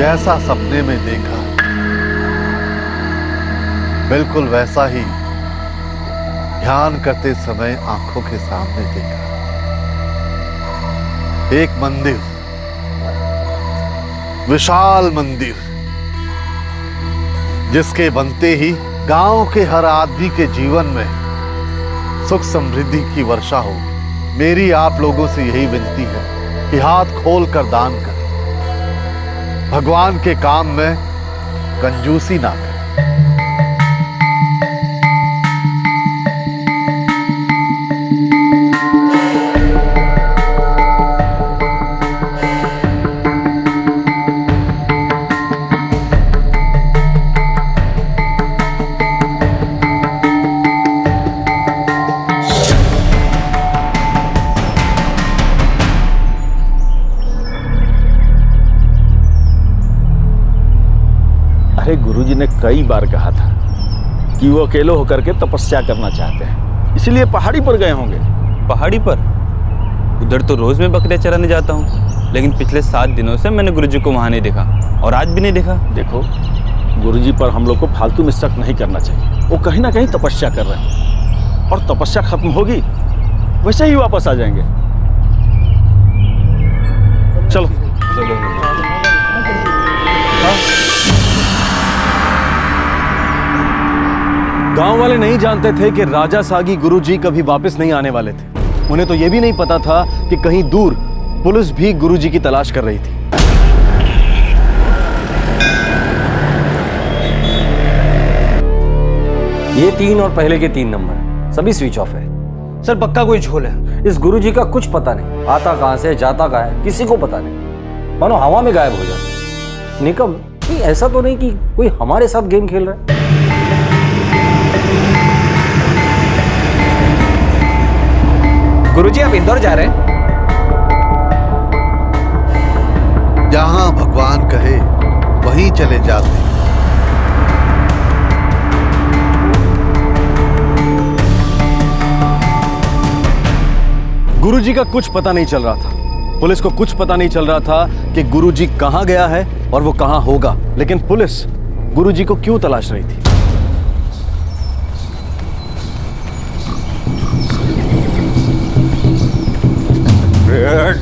जैसा सपने में देखा बिल्कुल वैसा ही ध्यान करते समय आंखों के सामने देखा। एक मंदिर, विशाल मंदिर, जिसके बनते ही गांव के हर आदमी के जीवन में सुख समृद्धि की वर्षा हो। मेरी आप लोगों से यही विनती है कि हाथ खोल कर दान करें, भगवान के काम में कंजूसी ना करें। अरे गुरुजी ने कई बार कहा था कि वो अकेले होकर के तपस्या करना चाहते हैं, इसलिए पहाड़ी पर गए होंगे। पहाड़ी पर? उधर तो रोज मैं बकरियां चराने जाता हूँ, लेकिन पिछले 7 दिनों से मैंने गुरुजी को वहां नहीं देखा, और आज भी नहीं देखा। देखो, गुरुजी पर हम लोग को फालतू में शक नहीं करना चाहिए। वो कहीं ना कहीं तपस्या कर रहे हैं, और तपस्या खत्म होगी वैसे ही वापस आ जाएंगे। चलो चलो। गांव वाले नहीं जानते थे कि राजा सागी गुरुजी कभी वापस नहीं आने वाले थे। उन्हें तो यह भी नहीं पता था कि कहीं दूर पुलिस भी गुरुजी की तलाश कर रही थी। ये 3 और पहले के 3 नंबर सभी स्विच ऑफ है। सर पक्का कोई झोल है। इस गुरुजी का कुछ पता नहीं, आता कहां से जाता कहां है किसी को पता नहीं, मानो हवा में गायब हो जाता। निकम, ऐसा तो नहीं कि कोई हमारे साथ गेम खेल रहा है? गुरुजी आप इंदौर जा रहे हैं? जहां भगवान कहे वहीं चले जाते हैं। गुरुजी का कुछ पता नहीं चल रहा था। पुलिस को कुछ पता नहीं चल रहा था कि गुरुजी कहां गया है और वो कहां होगा। लेकिन पुलिस गुरुजी को क्यों तलाश रही थी?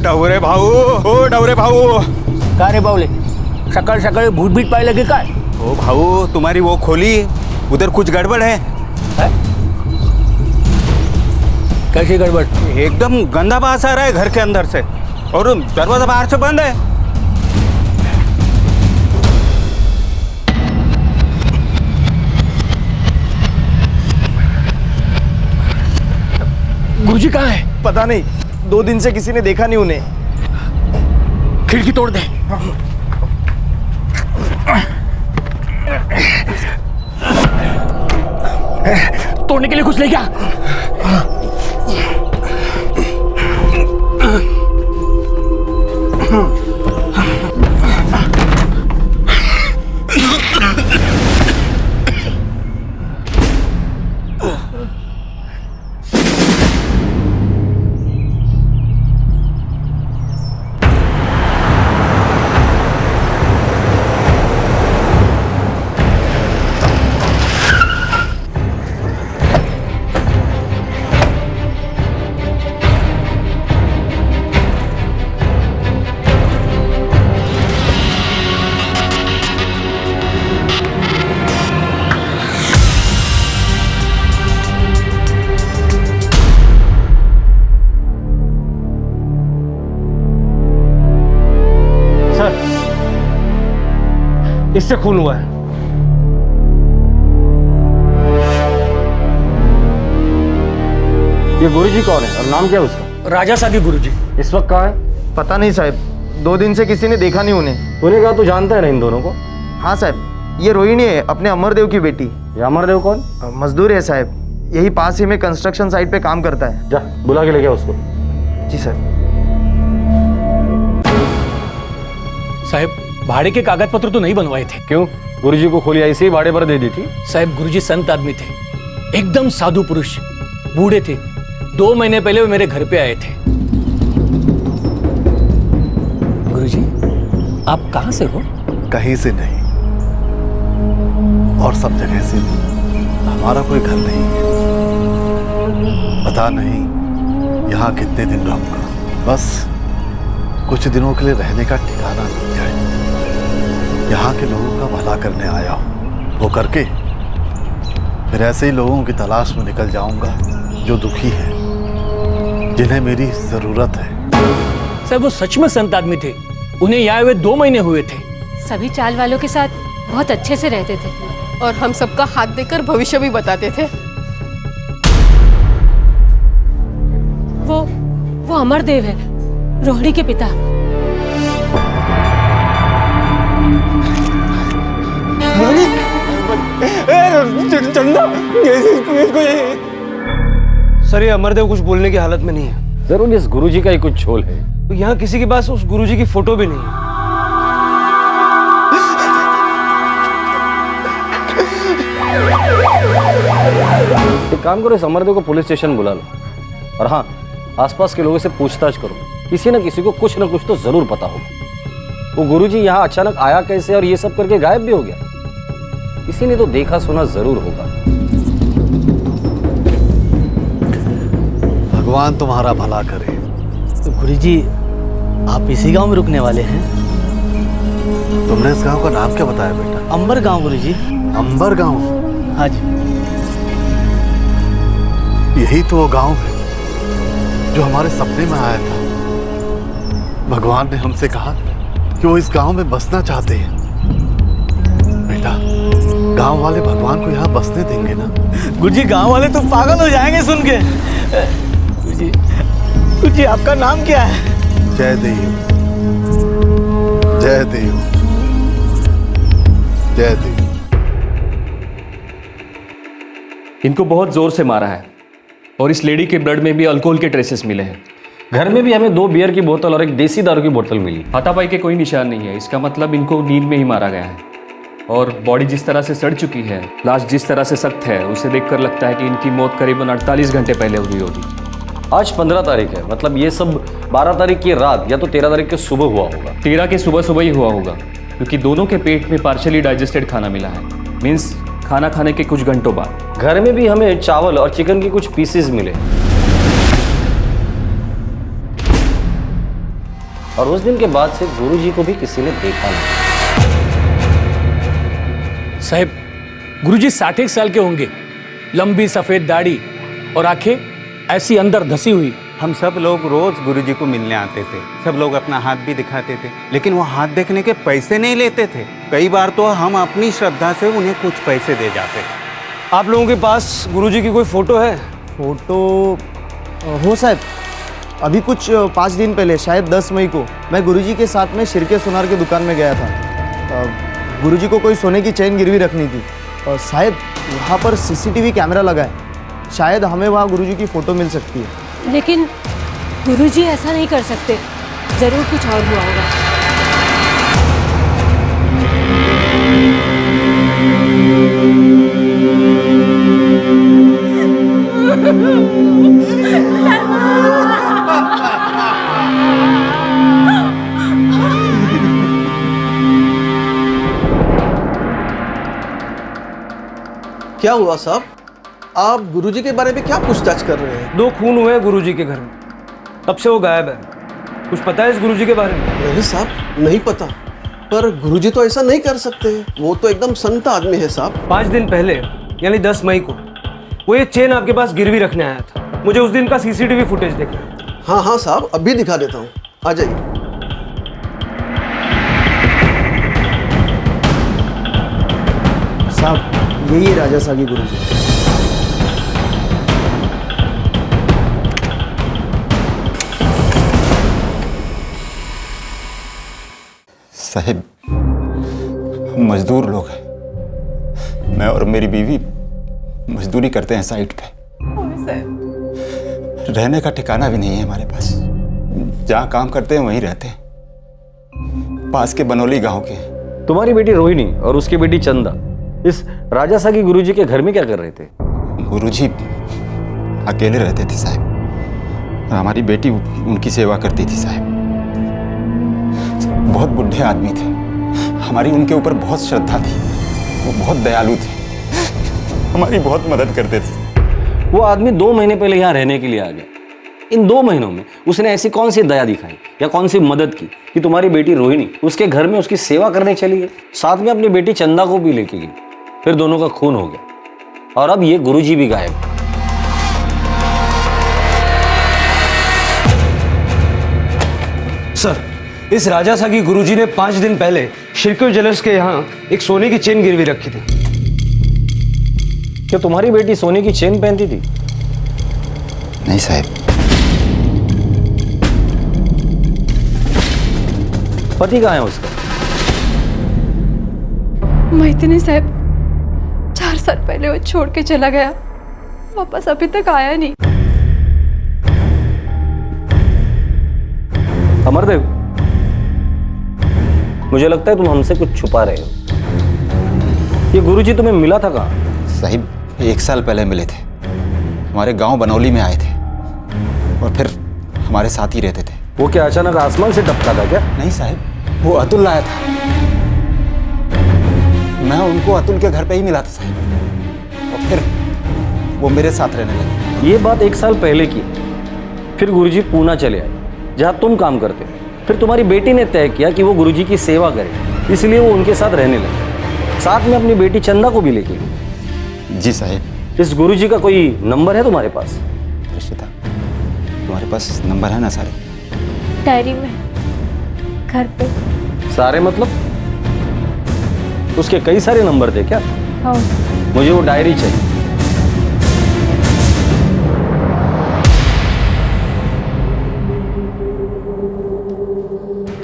डवरे भाऊ, ओ डवरे भाऊ। का रे बावले, सकाळ सकाळी भूतभीत पाहिलं की काय? ओ भाऊ, तुम्हारी वो खोली, उधर कुछ गड़बड़ है। कैसी गड़बड़? एकदम गंदा बास आ रहा है घर के अंदर से, और दरवाजा बाहर से बंद है। गुरुजी कहाँ है? पता नहीं, 2 दिन से किसी ने देखा नहीं उन्हें। खिड़की तोड़ दे। तोड़ने के लिए कुछ ले गया? इससे खून हुआ है। ये गुरुजी कौन है और नाम क्या है उसका? राजा सागी गुरुजी। इस वक्त कहाँ है? पता नहीं साहब, 2 दिन से किसी ने देखा नहीं उन्हें। तूने कहा तू जानता है ना इन दोनों को? हाँ साहब, ये रोहिणी है, अपने अमरदेव की बेटी। ये अमरदेव कौन? मजदूर है साहब, यही पास ही में कंस्ट्रक्शन साइट पे काम करता है। जा बुला के ले गया उसको। जी साहब। साहब, भाड़े के कागज पत्र तो नहीं बनवाए थे। क्यों? गुरुजी को खोली ऐसे ही भाड़े पर दे दी थी। साहब, गुरुजी संत आदमी थे, एकदम साधु पुरुष, बूढ़े थे। 2 महीने पहले वो मेरे घर पे आए थे। गुरुजी, आप कहाँ से हो? कहीं से नहीं और सब जगह से भी हमारा कोई घर नहीं है। पता नहीं यहाँ कितने दिन रहूंगा, बस कुछ दिनों के लिए रहने का ठिकाना मिल जाए। यहाँ के लोगों का भला करने आया हूँ, वो करके फिर ऐसे ही लोगों की तलाश में निकल जाऊंगा जो दुखी हैं, जिन्हें मेरी जरूरत है। सर वो सच में संत आदमी थे, उन्हें यहाँ आए हुए 2 महीने हुए थे। सभी चाल वालों के साथ बहुत अच्छे से रहते थे और हम सबका हाथ देकर भविष्य भी बताते थे। वो अमरदेव है, रोहिणी के पिता। सर ये अमरदेव कुछ बोलने की हालत में नहीं है। जरूर इस गुरुजी का ही कुछ झोल है। तो यहाँ किसी के पास उस गुरुजी की फोटो भी नहीं है। एक काम करो, इस अमरदेव को पुलिस स्टेशन बुला लो और हाँ, आसपास के लोगों से पूछताछ करो। किसी न किसी को कुछ न कुछ तो जरूर पता होगा। वो गुरुजी यहाँ अचानक आया कैसे और ये सब करके गायब भी हो गया। किसी ने तो देखा सुना जरूर होगा। भगवान तुम्हारा भला करे। तो गुरुजी आप इसी गांव में रुकने वाले हैं? तुमने इस गांव का नाम क्या बताया बेटा? अंबर गांव गुरुजी। अंबर गांव? हाँ जी। यही तो वो गांव है जो हमारे सपने में आया था। भगवान ने हमसे कहा कि वो इस गांव में बसना चाहते हैं। बेटा, गांव वाले भगवान को यहाँ बसने देंगे ना? गुरुजी गांव वाले तो पागल हो जाएंगे सुन के। गुरुजी आपका नाम क्या है? जय देव, जय देव, जय देव। इनको बहुत जोर से मारा है और इस लेडी के ब्लड में भी अल्कोहल के ट्रेसेस मिले हैं। घर में भी हमें 2 बियर की बोतल और एक देसी दारू की बोतल मिली। हाथापाई के कोई निशान नहीं है। इसका मतलब इनको नींद में ही मारा गया है। और बॉडी जिस तरह से सड़ चुकी है, लाश जिस तरह से सख्त है, उसे देखकर लगता है कि इनकी मौत करीबन 48 घंटे पहले हुई होगी। आज 15 तारीख है, मतलब ये सब 12 तारीख की रात या तो 13 तारीख के सुबह हुआ होगा। 13 के सुबह सुबह ही हुआ होगा, क्योंकि दोनों के पेट में पार्शियली डाइजेस्टेड खाना मिला है। मीन्स खाना खाने के कुछ घंटों बाद। घर में भी हमें चावल और चिकन के कुछ पीसेस मिले और उस दिन के बाद से गुरुजी को भी किसी ने देखा नहीं। साहब, गुरुजी 60 साल के होंगे, लंबी सफेद दाढ़ी और आंखें ऐसी अंदर धसी हुई। हम सब लोग रोज गुरुजी को मिलने आते थे। सब लोग अपना हाथ भी दिखाते थे, लेकिन वो हाथ देखने के पैसे नहीं लेते थे। कई बार तो हम अपनी श्रद्धा से उन्हें कुछ पैसे दे जाते थे। आप लोगों के पास गुरुजी की कोई फोटो है? फोटो हो साहब, अभी कुछ 5 दिन पहले, शायद 10 मई को मैं गुरुजी के साथ में शिरके सुनार की दुकान में गया था। गुरुजी को कोई सोने की चेन गिरवी रखनी थी और शायद वहाँ पर CCTV कैमरा लगा है। शायद हमें वहाँ गुरुजी की फ़ोटो मिल सकती है। लेकिन गुरुजी ऐसा नहीं कर सकते, जरूर कुछ और हुआ होगा। क्या हुआ साहब? आप गुरुजी के बारे में क्या पूछताछ कर रहे हैं? 2 खून हुए हैं गुरुजी के घर में, तब से वो गायब है। कुछ पता है इस गुरुजी के बारे में? नहीं साहब, नहीं पता। पर गुरुजी तो ऐसा नहीं कर सकते, वो तो एकदम संत आदमी है साहब। 5 दिन पहले यानी 10 मई को वो ये चेन आपके पास गिरवी रखने आया था। मुझे उस दिन का CCTV फुटेज देखना है। हाँ हाँ साहब, अभी दिखा देता हूँ, आ जाइए। साहब यही है राजा सागी गुरुजी। साहिब, हम मजदूर लोग हैं। मैं और मेरी बीवी मजदूरी करते हैं साइट पे। रहने का ठिकाना भी नहीं है हमारे पास। जहाँ काम करते हैं वहीं रहते हैं। पास के बनोली गांव के हैं। तुम्हारी बेटी रोहिणी और उसकी बेटी चंदा इस राजा सागी गुरुजी के घर में क्या कर रहे थे? गुरुजी अकेले रहते थे साहब, और हमारी बेटी उनकी सेवा करती थी साहब। बहुत बुढ़े आदमी थे। हमारी उनके ऊपर बहुत श्रद्धा थी। वो बहुत दयालु थे, हमारी बहुत मदद करते थे। वो आदमी 2 महीने पहले यहाँ रहने के लिए आ गया। इन 2 महीनों में उसने ऐसी कौन सी दया दिखाई या कौन सी मदद की कि तुम्हारी बेटी रोहिणी उसके घर में उसकी सेवा करने चली गई, साथ में अपनी बेटी चंदा को भी लेके गई। फिर दोनों का खून हो गया और अब ये गुरुजी भी गायब। सर, इस राजासागी गुरुजी ने 5 दिन पहले शिरके ज्वेलर्स के यहाँ एक सोने की चेन गिरवी रखी थी। क्या तुम्हारी बेटी सोने की चेन पहनती थी? नहीं साहब। पति कहाँ है उसका? मैथिली साहब, 4 साल पहले वो छोड़ के चला गया, वापस अभी तक आया नहीं। अमरदेव, मुझे लगता है तुम हमसे कुछ छुपा रहे हो। ये गुरुजी तुम्हें मिला था कहाँ? साहिब, 1 साल पहले मिले थे। हमारे गांव बनौली में आए थे और फिर हमारे साथ ही रहते थे। वो क्या अचानक आसमान से टपका था क्या? नहीं साहब, वो अतुल लाया था। मैं उनको अतुल के घर पे ही मिला था साहब, और फिर वो मेरे साथ रहने लगे। ये बात 1 साल पहले की। फिर गुरुजी पूना चले आए जहाँ तुम काम करते हो। फिर तुम्हारी बेटी ने तय किया कि वो गुरुजी की सेवा करे, इसलिए वो उनके साथ रहने लगे, साथ में अपनी बेटी चंदा को भी लेके गई। जी साहब। इस गुरुजी का कोई नंबर है तुम्हारे पास? रिश्ता, तुम्हारे पास नंबर है ना सारे? डायरी में, घर पे। सारे मतलब? उसके कई सारे नंबर थे क्या? हाँ। मुझे वो डायरी चाहिए।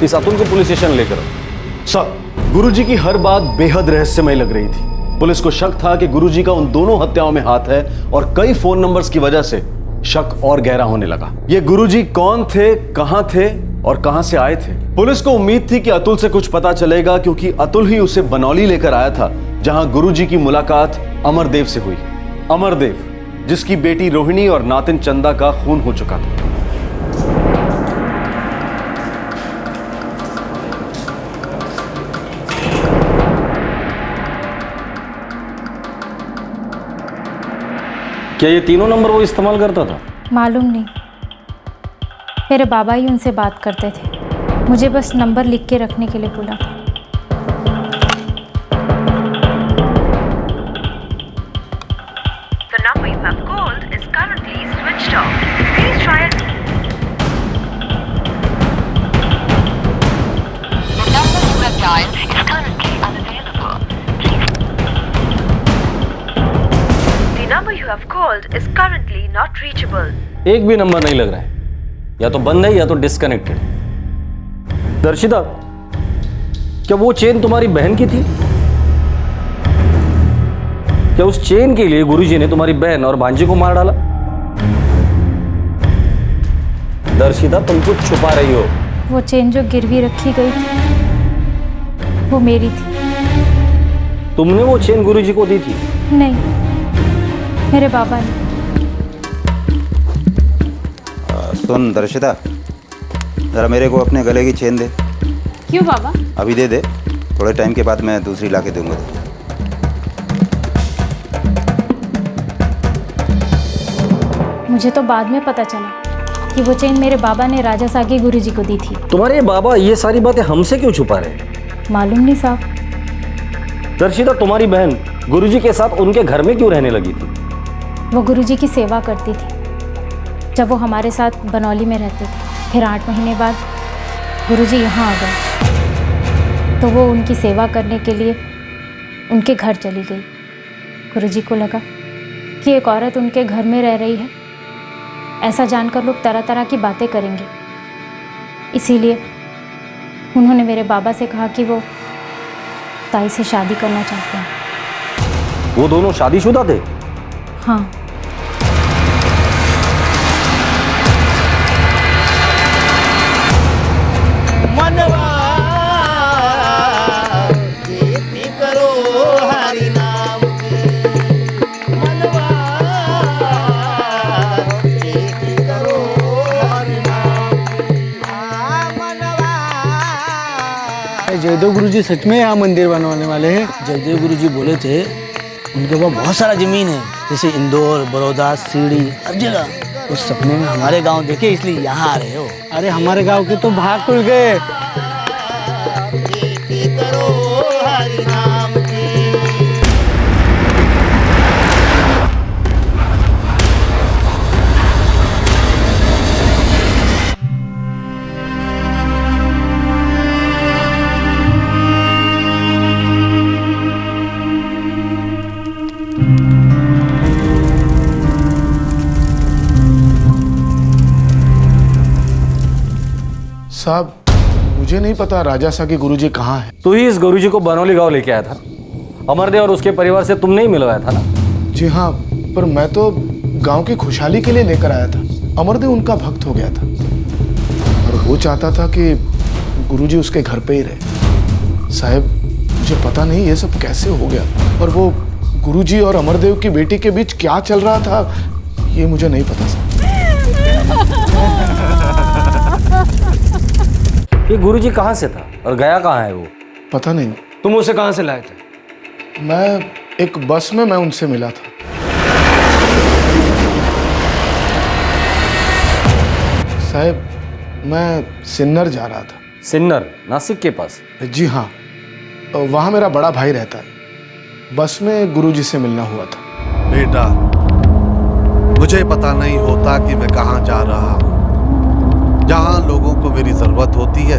इस अतुल को पुलिस स्टेशन लेकर आओ। सर, गुरुजी की हर बात बेहद रहस्यमय लग रही थी। पुलिस को शक था कि गुरुजी का उन दोनों हत्याओं में हाथ है और कई फोन नंबर्स की वजह से शक और गहरा होने लगा। ये गुरुजी कौन थे, कहां थे और कहां से आए थे? पुलिस को उम्मीद थी कि अतुल से कुछ पता चलेगा, क्योंकि अतुल ही उसे बनौली लेकर आया था, जहां गुरुजी की मुलाकात अमरदेव से हुई। अमरदेव, जिसकी बेटी रोहिणी और नातिन चंदा का खून हो चुका था। क्या ये तीनों नंबर वो इस्तेमाल करता था? मालूम नहीं, मेरे बाबा ही उनसे बात करते थे। मुझे बस नंबर लिख के रखने के लिए बोला था। The number you have called is currently switched off. Please try it. The number you have dialed is currently unavailable. The number you have called is currently not reachable. एक भी नंबर नहीं लग रहा है, या तो बंद है या तो डिस्कनेक्टेड। दर्शिता, क्या वो चेन तुम्हारी बहन की थी? क्या उस चेन के लिए गुरुजी ने तुम्हारी बहन और भांजी को मार डाला? दर्शिता, तुम कुछ छुपा रही हो। वो चेन जो गिरवी रखी गई थी वो मेरी थी। तुमने वो चेन गुरुजी को दी थी? नहीं, मेरे बाबा ने। सुन दर्शिता, जरा मेरे को अपने गले की चेन दे। क्यों बाबा? अभी दे दे, थोड़े टाइम के बाद मैं दूसरी ला के दूंगा। मुझे तो बाद में पता चला कि वो चेन मेरे बाबा ने राजासागी गुरुजी को दी थी। तुम्हारे बाबा ये सारी बातें हमसे क्यों छुपा रहे हैं? मालूम नहीं साहब। दर्शिता, तुम्हारी बहन गुरुजी के साथ उनके घर में क्यों रहने लगी थी? वो गुरुजी की सेवा करती थी जब वो हमारे साथ बनौली में रहते थे। फिर 8 महीने बाद गुरुजी यहाँ आ गए तो वो उनकी सेवा करने के लिए उनके घर चली गई। गुरुजी को लगा कि एक औरत उनके घर में रह रही है, ऐसा जानकर लोग तरह तरह की बातें करेंगे, इसीलिए उन्होंने मेरे बाबा से कहा कि वो ताई से शादी करना चाहते हैं। वो दोनों शादीशुदा थे? हाँ। जयदेव गुरुजी सच में यहाँ मंदिर बनवाने वाले हैं? जयदेव गुरुजी बोले थे उनके पास बहुत सारा जमीन है, जैसे इंदौर, बड़ौदा, सीढ़ी, हर जगह। उस सपने में हमारे गांव देखे इसलिए यहाँ आ रहे हो। अरे हमारे गांव के तो भाग खुल गए। साहब मुझे नहीं पता राजासा के गुरुजी कहाँ है। तू ही इस गुरुजी को बनौली गांव लेके आया था। अमरदेव और उसके परिवार से तुमने ही मिलवाया था ना? जी हाँ, पर मैं तो गांव की खुशहाली के लिए लेकर आया था। अमरदेव उनका भक्त हो गया था और वो चाहता था कि गुरुजी उसके घर पे ही रहे। साहब मुझे पता नहीं ये सब कैसे हो गया, और वो गुरुजी और अमरदेव की बेटी के बीच क्या चल रहा था ये मुझे नहीं पता साहब। ये गुरुजी कहाँ से था और गया कहाँ है वो? पता नहीं। तुम उसे कहाँ से लाए थे? मैं एक बस में मैं उनसे मिला था। साहब मैं सिन्नर जा रहा था। सिन्नर नासिक के पास? जी हाँ, वहाँ मेरा बड़ा भाई रहता है। बस में गुरुजी से मिलना हुआ था। बेटा मुझे पता नहीं होता कि मैं कहाँ जा रहा हूँ। जहाँ लोगों को मेरी जरूरत होती है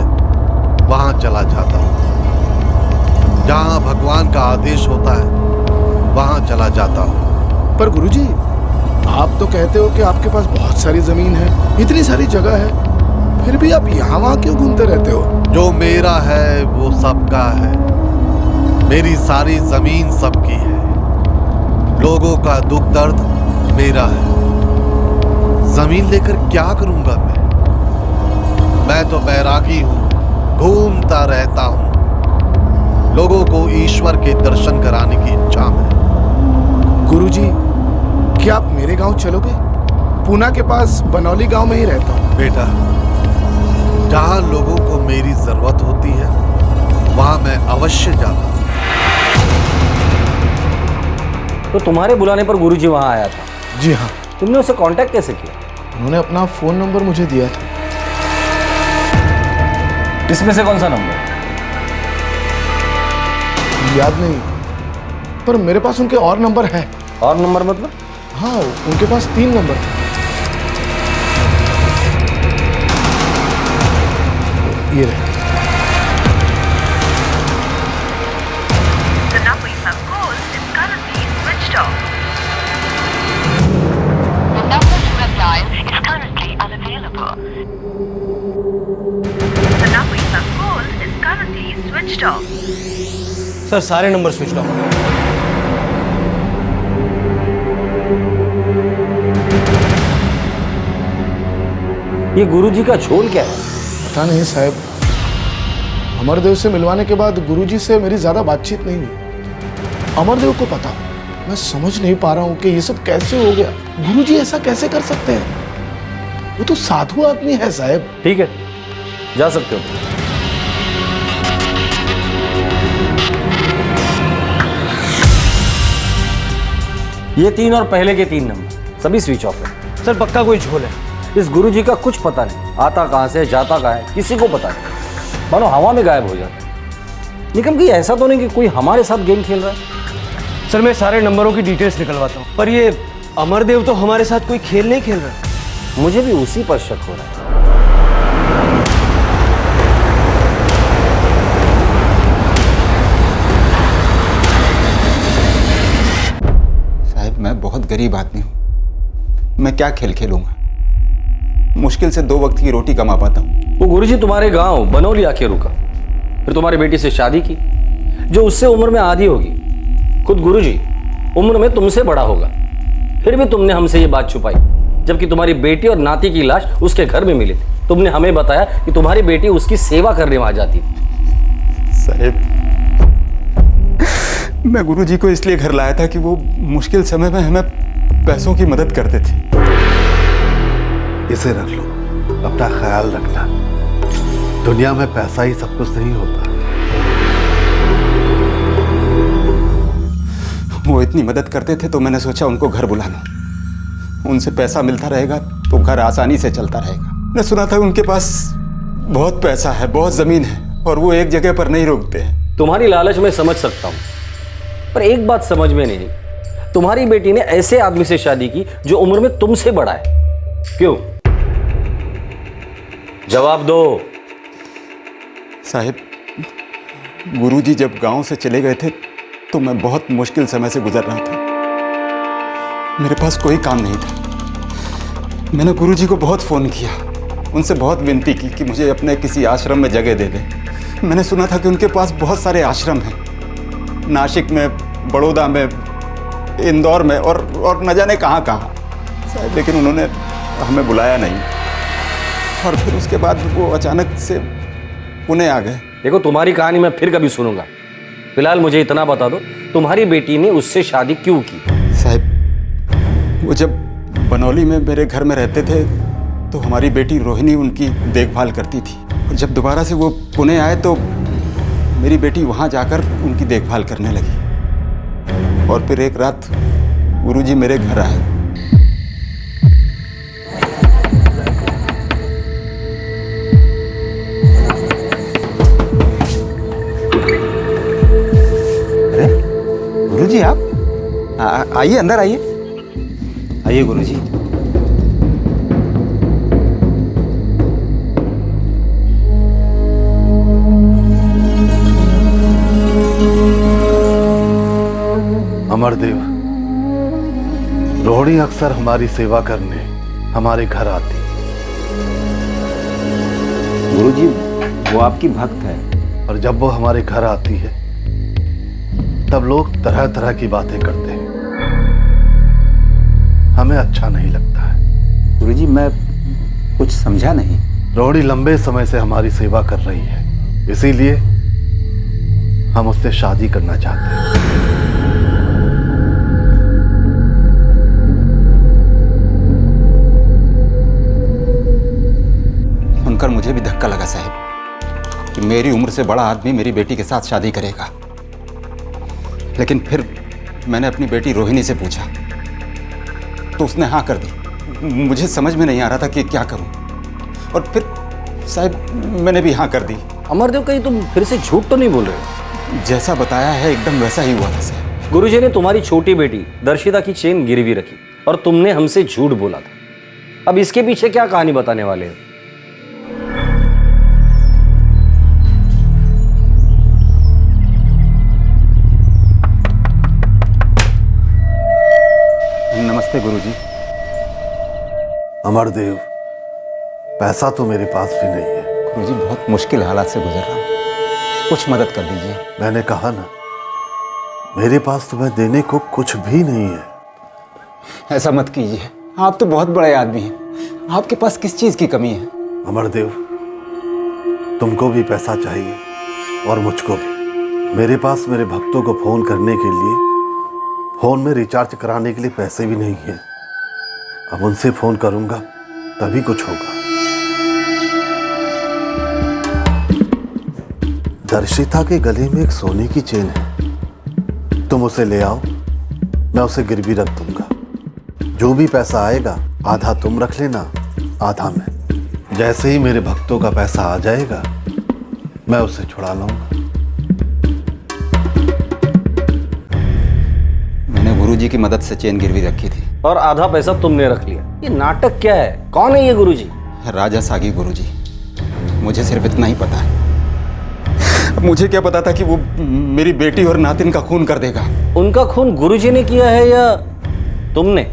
वहाँ चला जाता हूँ। जहाँ भगवान का आदेश होता है वहाँ चला जाता हूँ। पर गुरुजी आप तो कहते हो कि आपके पास बहुत सारी जमीन है, इतनी सारी जगह है, फिर भी आप यहाँ वहाँ क्यों घूमते रहते हो? जो मेरा है वो सबका है। मेरी सारी जमीन सबकी है। लोगों का दुख दर्द मेरा है। जमीन लेकर क्या करूंगा मैं तो बैरागी हूं, घूमता रहता हूं। लोगों को ईश्वर के दर्शन कराने की इच्छा है। गुरुजी क्या आप मेरे गांव चलोगे? पूना के पास बनौली गांव में ही रहता हूं। बेटा जहां लोगों को मेरी जरूरत होती है वहां मैं अवश्य जाता हूं। तो तुम्हारे बुलाने पर गुरुजी वहां आया था? जी हाँ। तुमने उसे कांटेक्ट कैसे किया? उन्होंने अपना फोन नंबर मुझे दिया था। इसमें से कौन सा नंबर? याद नहीं, पर मेरे पास उनके और नंबर है। और नंबर मतलब? हाँ उनके पास 3 नंबर थे। ये रहे। The number you have called is currently switched off. The number you have dialed is currently unavailable. The number you have called is currently switched off. Sir सारे नंबर स्विच ऑफ। ये गुरुजी का झोल क्या है? पता नहीं साहब, अमरदेव से मिलवाने के बाद गुरुजी से मेरी ज्यादा बातचीत नहीं हुई। अमरदेव को पता, मैं समझ नहीं पा रहा हूं कि ये सब कैसे हो गया। गुरुजी ऐसा कैसे कर सकते हैं? वो तो साधु आदमी है साहब। ठीक है, जा सकते हो। ये 3 और पहले के 3 नंबर सभी स्विच ऑफ है। सर पक्का कोई झोल है। इस गुरुजी का कुछ पता नहीं, आता कहां से जाता कहां है किसी को पता नहीं, मानो हवा में गायब हो जाता है। निकम की ऐसा तो नहीं कि कोई हमारे साथ गेम खेल रहा है? सर मैं सारे नंबरों की डिटेल्स निकलवाता हूँ, पर ये अमरदेव तो हमारे साथ कोई खेल नहीं खेल रहा। मुझे भी उसी पर शक हो रहा है। साहब मैं बहुत गरीब आदमी हूँ, मैं क्या खेल खेलूंगा। मुश्किल से 2 वक्त की रोटी कमा पाता हूँ। वो गुरुजी तुम्हारे गांव बनौली आके रुका, फिर तुम्हारी बेटी से शादी की जो उससे उम्र में आधी होगी। खुद गुरुजी उम्र में तुमसे बड़ा होगा, फिर भी तुमने हमसे ये बात छुपाई, जबकि तुम्हारी बेटी और नाती की लाश उसके घर में मिली थी। तुमने हमें बताया कि तुम्हारी बेटी उसकी सेवा करने वहां जाती थी। साहब मैं गुरुजी को इसलिए घर लाया था कि वो मुश्किल समय में हमें पैसों की मदद करते थे। इसे रख लो, अपना ख्याल रखना। दुनिया में पैसा ही सब कुछ नहीं होता। वो इतनी मदद करते थे तो मैंने सोचा उनको घर बुला लूं। उनसे पैसा मिलता रहेगा तो घर आसानी से चलता रहेगा। मैंने सुना था उनके पास बहुत पैसा है, बहुत ज़मीन है और वो एक जगह पर नहीं रुकते हैं। तुम्हारी लालच मैं समझ सकता हूँ, पर एक बात समझ में नहीं, तुम्हारी बेटी ने ऐसे आदमी से शादी की जो उम्र में तुमसे बड़ा है, क्यों? जवाब दो। साहिब, गुरुजी जब गांव से चले गए थे तो मैं बहुत मुश्किल समय से गुजर रहा था। मेरे पास कोई काम नहीं था। मैंने गुरुजी को बहुत फ़ोन किया, उनसे बहुत विनती की कि मुझे अपने किसी आश्रम में जगह दे दें। मैंने सुना था कि उनके पास बहुत सारे आश्रम हैं, नासिक में, बड़ौदा में, इंदौर में और न जाने कहाँ कहाँ। लेकिन उन्होंने हमें बुलाया नहीं और फिर उसके बाद वो अचानक से पुणे आ गए। देखो, तुम्हारी कहानी मैं फिर कभी सुनूंगा, फिलहाल मुझे इतना बता दो, तुम्हारी बेटी ने उससे शादी क्यों की? साहब, वो जब बनौली में मेरे घर में रहते थे तो हमारी बेटी रोहिणी उनकी देखभाल करती थी। और जब दोबारा से वो पुणे आए तो मेरी बेटी वहाँ जाकर उनकी देखभाल करने लगी। और फिर एक रात गुरुजी मेरे घर आए। अरे गुरुजी, आप आइए, अंदर आइए। आइए गुरुजी। अमरदेव, रोहिणी अक्सर हमारी सेवा करने हमारे घर आती। गुरुजी, वो आपकी भक्त है। और जब वो हमारे घर आती है तब लोग तरह तरह की बातें करते हैं, हमें अच्छा नहीं लगता है। गुरुजी, मैं कुछ समझा नहीं। रोहिणी लंबे समय से हमारी सेवा कर रही है, इसीलिए हम उससे शादी करना चाहते हैं। सुनकर मुझे भी धक्का लगा साहब कि मेरी उम्र से बड़ा आदमी मेरी बेटी के साथ शादी करेगा। लेकिन फिर मैंने अपनी बेटी रोहिणी से पूछा तो उसने हाँ कर दी। मुझे समझ में नहीं आ रहा था कि क्या करूं, और फिर साहब मैंने भी हाँ कर दी। अमरदेव, कहीं तुम फिर से झूठ तो नहीं बोल रहे? जैसा बताया है एकदम वैसा ही हुआ था साहब। गुरुजी ने तुम्हारी छोटी बेटी दर्शिता की चेन गिरवी रखी और तुमने हमसे झूठ बोला था। अब इसके पीछे क्या कहानी बताने वाले हो? नमस्ते गुरुजी। अमरदेव, पैसा तो मेरे पास भी नहीं है। गुरुजी, बहुत मुश्किल हालात से गुजर रहा हूँ, कुछ मदद कर दीजिए। मैंने कहा ना, मेरे पास तुम्हें देने को कुछ भी नहीं है। ऐसा मत कीजिए, आप तो बहुत बड़े आदमी हैं, आपके पास किस चीज की कमी है? अमरदेव, तुमको भी पैसा चाहिए और मुझको भी। मेरे पास मेरे भक्तों को फोन करने के लिए फोन में रिचार्ज कराने के लिए पैसे भी नहीं है। अब उनसे फोन करूंगा तभी कुछ होगा। दर्शिता के गले में एक सोने की चेन है, तुम उसे ले आओ, मैं उसे गिरवी रख दूंगा। जो भी पैसा आएगा आधा तुम रख लेना, आधा मैं। जैसे ही मेरे भक्तों का पैसा आ जाएगा मैं उसे छुड़ा लूंगा। मैंने गुरुजी की मदद से चेन गिरवी रखी थी और आधा पैसा तुमने रख लिया। ये नाटक क्या है? कौन है ये गुरुजी? राजा सागी गुरुजी। मुझे सिर्फ इतना ही पता है। मुझे क्या पता था कि वो मेरी बेटी और नातिन का खून कर देगा। उनका खून गुरुजी ने किया है या तुमने?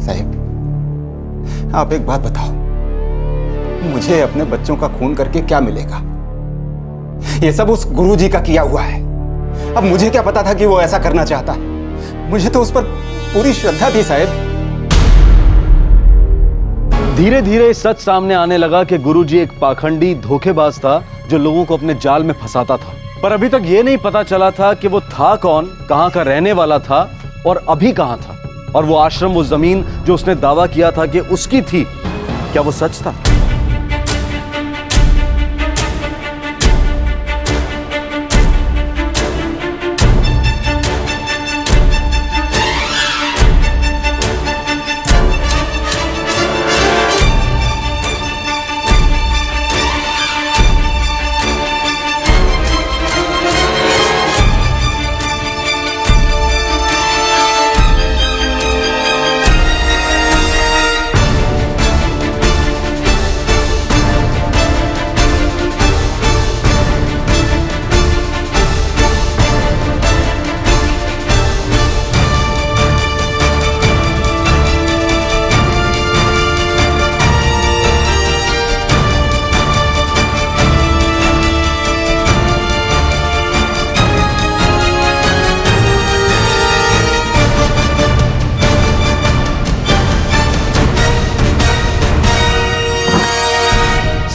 साहिब, आप एक बात बताओ, मुझे अपने बच्चों का खून करके क्या मिलेगा? ये सब उस गुरुजी का किया हुआ है। अब मुझे क्या पता था कि वो ऐसा करना चाहता? मुझे तो उस पर पूरी श्रद्धा थी साहब। धीरे धीरे सच सामने आने लगा कि गुरुजी एक पाखंडी धोखेबाज था जो लोगों को अपने जाल में फंसाता था। पर अभी तक ये नहीं पता चला था कि वो था कौन, कहां का रहने वाला था और अभी कहां था। और वो आश्रम, वो जमीन जो उसने दावा किया था कि उसकी थी, क्या वो सच था?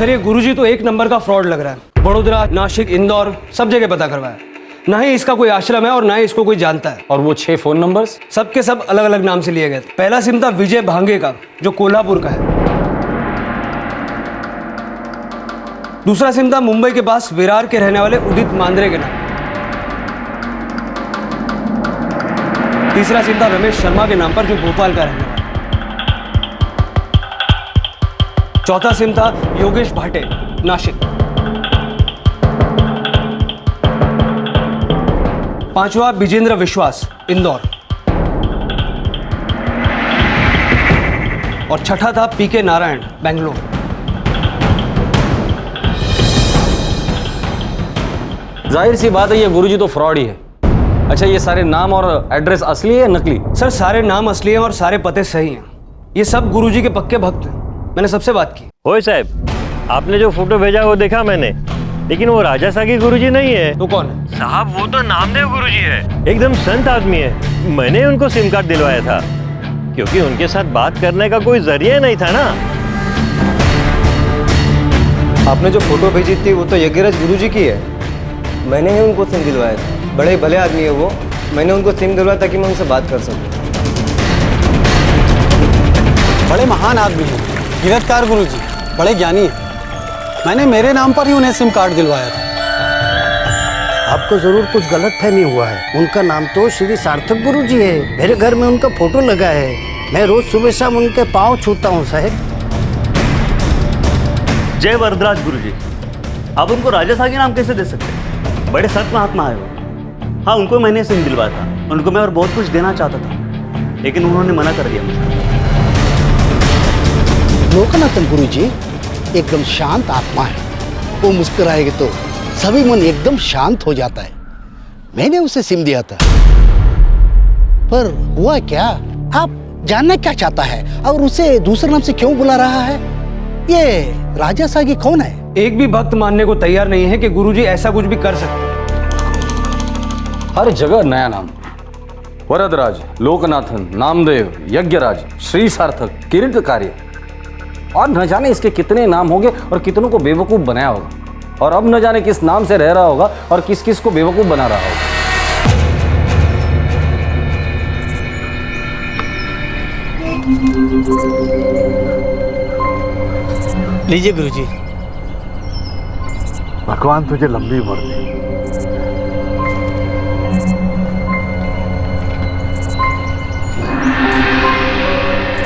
सर ये गुरुजी तो एक नंबर का फ्रॉड लग रहा है। बड़ोदरा, नासिक, इंदौर सब जगह पता करवाया, ना ही इसका कोई आश्रम है और ना ही इसको कोई जानता है। और वो 6 फोन नंबर्स सबके सब अलग अलग नाम से लिए गए थे। पहला सिम था विजय भांगे का, जो कोल्हापुर का है। दूसरा सिम था मुंबई के पास विरार के रहने वाले उदित मांद्रे के नाम। तीसरा सिम था रमेश शर्मा के नाम पर, जो भोपाल का रहने वाला। चौथा सिम था योगेश भाटे, नासिक। पांचवा विजेंद्र विश्वास, इंदौर। और छठा था पीके नारायण, बेंगलोर। जाहिर सी बात है ये गुरुजी तो फ्रॉड ही है। अच्छा, ये सारे नाम और एड्रेस असली है या नकली? सर सारे नाम असली हैं और सारे पते सही हैं। ये सब गुरुजी के पक्के भक्त हैं। मैंने सबसे बात की। ओए साहब, आपने जो फोटो भेजा वो देखा मैंने, लेकिन वो राजा सागी गुरुजी नहीं है। तो कौन है? साहब वो तो नामदेव गुरुजी है, एकदम संत आदमी है। मैंने उनको सिम कार्ड दिलवाया था क्योंकि उनके साथ बात करने का कोई जरिया नहीं था ना। आपने जो फोटो भेजी थी वो तो यज्ञराज गुरुजी की है। मैंने ही उनको सिम दिलवाया था। बड़े भले आदमी है वो। मैंने उनको सिम दिलवाया ताकि मैं उनसे बात कर सकूं। बड़े महान आदमी हैं गिरफ्तार गुरुजी, बड़े ज्ञानी हैं। मैंने मेरे नाम पर ही उन्हें सिम कार्ड दिलवाया था। आपको जरूर कुछ गलत फहमी हुआ है। उनका नाम तो श्री सार्थक गुरुजी है। मेरे घर में उनका फोटो लगा है। मैं रोज सुबह शाम उनके पाँव छूता हूँ साहब। जय वरदराज गुरुजी। आप उनको राजा सागी नाम कैसे दे सकते हैं? बड़े संत महात्मा है वो। हाँ, उनको मैंने सिम दिलवाया था। उनको मैं और बहुत कुछ देना चाहता था, लेकिन उन्होंने मना कर दिया मुझे। लोकनाथन गुरुजी एकदम शांत आत्मा है। वो मुस्कुराएंगे तो सभी मन एकदम शांत हो जाता है। मैंने उसे सिम दिया था, पर हुआ क्या? आप जानना क्या चाहता है और उसे दूसरे नाम से क्यों बुला रहा है? ये राजा सागी कौन है? एक भी भक्त मानने को तैयार नहीं है कि गुरुजी ऐसा कुछ भी कर सकते। हर जगह नया नाम, वरदराज, लोकनाथन, नामदेव, यज्ञराज, श्री सार्थक, कीर्तकारी, और न जाने इसके कितने नाम होंगे और कितनों को बेवकूफ बनाया होगा। और अब न जाने किस नाम से रह रहा होगा और किस किस को बेवकूफ बना रहा होगा। लीजिए गुरुजी। भगवान तुझे लंबी उम्र दे।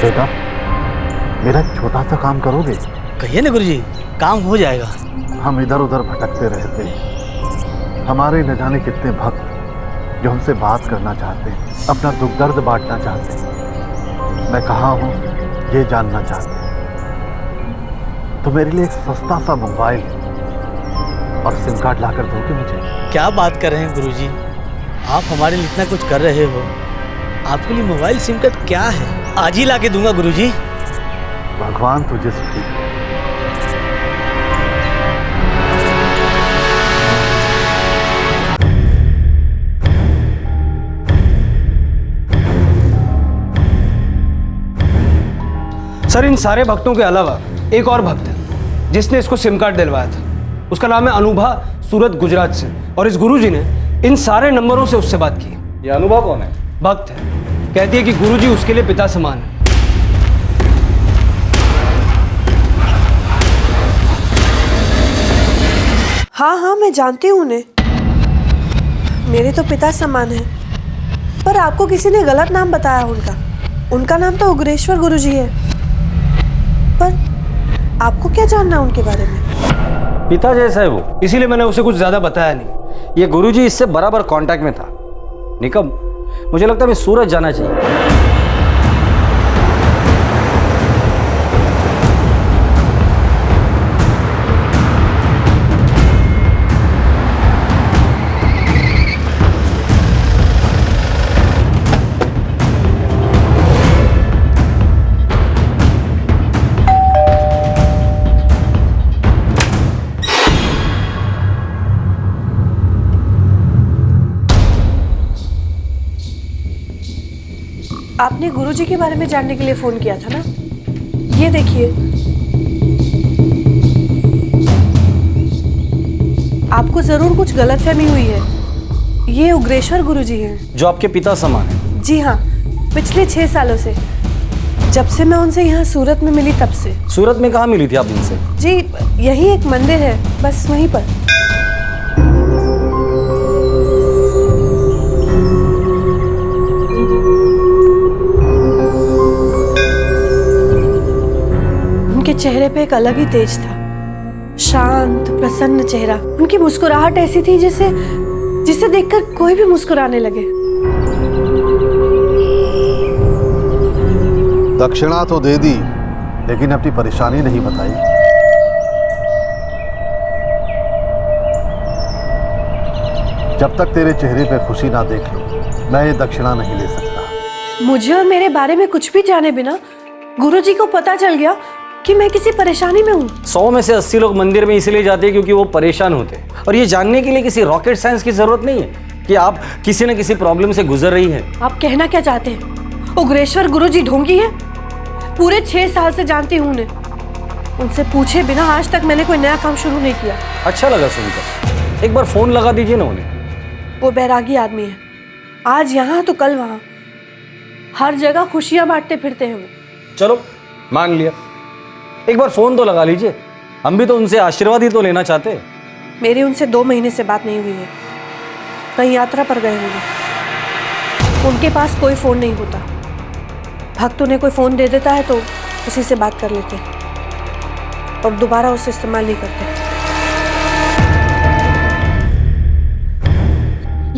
बेटा, मेरा छोटा सा काम करोगे? कहिए ना गुरुजी, काम हो जाएगा। हम इधर उधर भटकते रहते हैं। हमारे न जाने कितने भक्त जो हमसे बात करना चाहते हैं, अपना दुख दर्द बांटना चाहते हैं। मैं कहाँ हूँ ये जानना चाहते हैं। तो मेरे लिए एक सस्ता सा मोबाइल और सिम कार्ड लाकर दोगे मुझे? क्या बात कर रहे हैं गुरुजी, आप हमारे लिए इतना कुछ कर रहे हो। आपके लिए मोबाइल सिम कार्ड क्या है? आज ही लाके दूंगा गुरुजी। भगवान तुझे सुखी करे। सर इन सारे भक्तों के अलावा एक और भक्त है जिसने इसको सिम कार्ड दिलवाया था। उसका नाम है अनुभा, सूरत गुजरात से। और इस गुरुजी ने इन सारे नंबरों से उससे बात की। ये अनुभा कौन है? भक्त है, कहती है कि गुरुजी उसके लिए पिता समान है। हाँ हाँ, मैं जानती हूँ उन्हें। मेरे तो पिता समान है। पर आपको किसी ने गलत नाम बताया उनका। उनका नाम तो उग्रेश्वर गुरुजी है। पर आपको क्या जानना उनके बारे में? पिता जैसा है वो, इसीलिए मैंने उसे कुछ ज्यादा बताया नहीं। ये गुरुजी इससे बराबर कांटेक्ट में था। निकम, मुझे लगता है मैं सूरत जाना चाहिए। आपने गुरुजी के बारे में जानने के लिए फोन किया था ना? ये देखिए। आपको जरूर कुछ गलतफहमी हुई है। ये उग्रेश्वर गुरुजी हैं। जो आपके पिता समान है। जी हाँ, पिछले 6 सालों से, जब से मैं उनसे यहाँ सूरत में मिली तब से। सूरत में कहाँ मिली थी आप उनसे? जी यही एक मंदिर है, बस वहीं पर। उनके चेहरे पे एक अलग ही तेज था, शांत प्रसन्न चेहरा। उनकी मुस्कुराहट ऐसी थी जिसे देखकर कोई भी मुस्कुराने लगे। दक्षिणा तो दे दी, लेकिन अपनी परेशानी नहीं बताई। जब तक तेरे चेहरे पे खुशी ना देख लूं, मैं ये दक्षिणा नहीं ले सकता। मुझे और मेरे बारे में कुछ भी जाने बिना गुरुजी को पता चल गया कि मैं किसी परेशानी में हूँ। 100 में से 80 लोग मंदिर में इसलिए जाते हैं क्योंकि वो परेशान होते हैं। और ये जानने के लिए किसी रॉकेट साइंस की जरूरत नहीं है कि आप किसी न किसी प्रॉब्लम से गुजर रही हैं। आप कहना क्या चाहते हैं? उग्रेश्वर गुरुजी ढोंगी है? पूरे 6 साल से जानती हूँ उन्हें। उनसे पूछे बिना आज तक मैंने कोई नया काम शुरू नहीं किया। अच्छा लगा सुनकर। एक बार फोन लगा दीजिए ना उन्हें। वो बैरागी आदमी है, आज यहाँ तो कल वहाँ, हर जगह खुशियाँ बांटते फिरते हैं वो। चलो मान लिया, एक बार फोन तो लगा लीजिए। हम भी तो उनसे आशीर्वाद ही तो लेना चाहते हैं। मेरी उनसे 2 महीने से बात नहीं हुई है, कहीं यात्रा पर गए होंगे। उनके पास कोई फोन नहीं होता। भक्त उन्हें कोई फोन दे देता है तो उसी से बात कर लेते हैं और दोबारा उसे इस्तेमाल नहीं करते।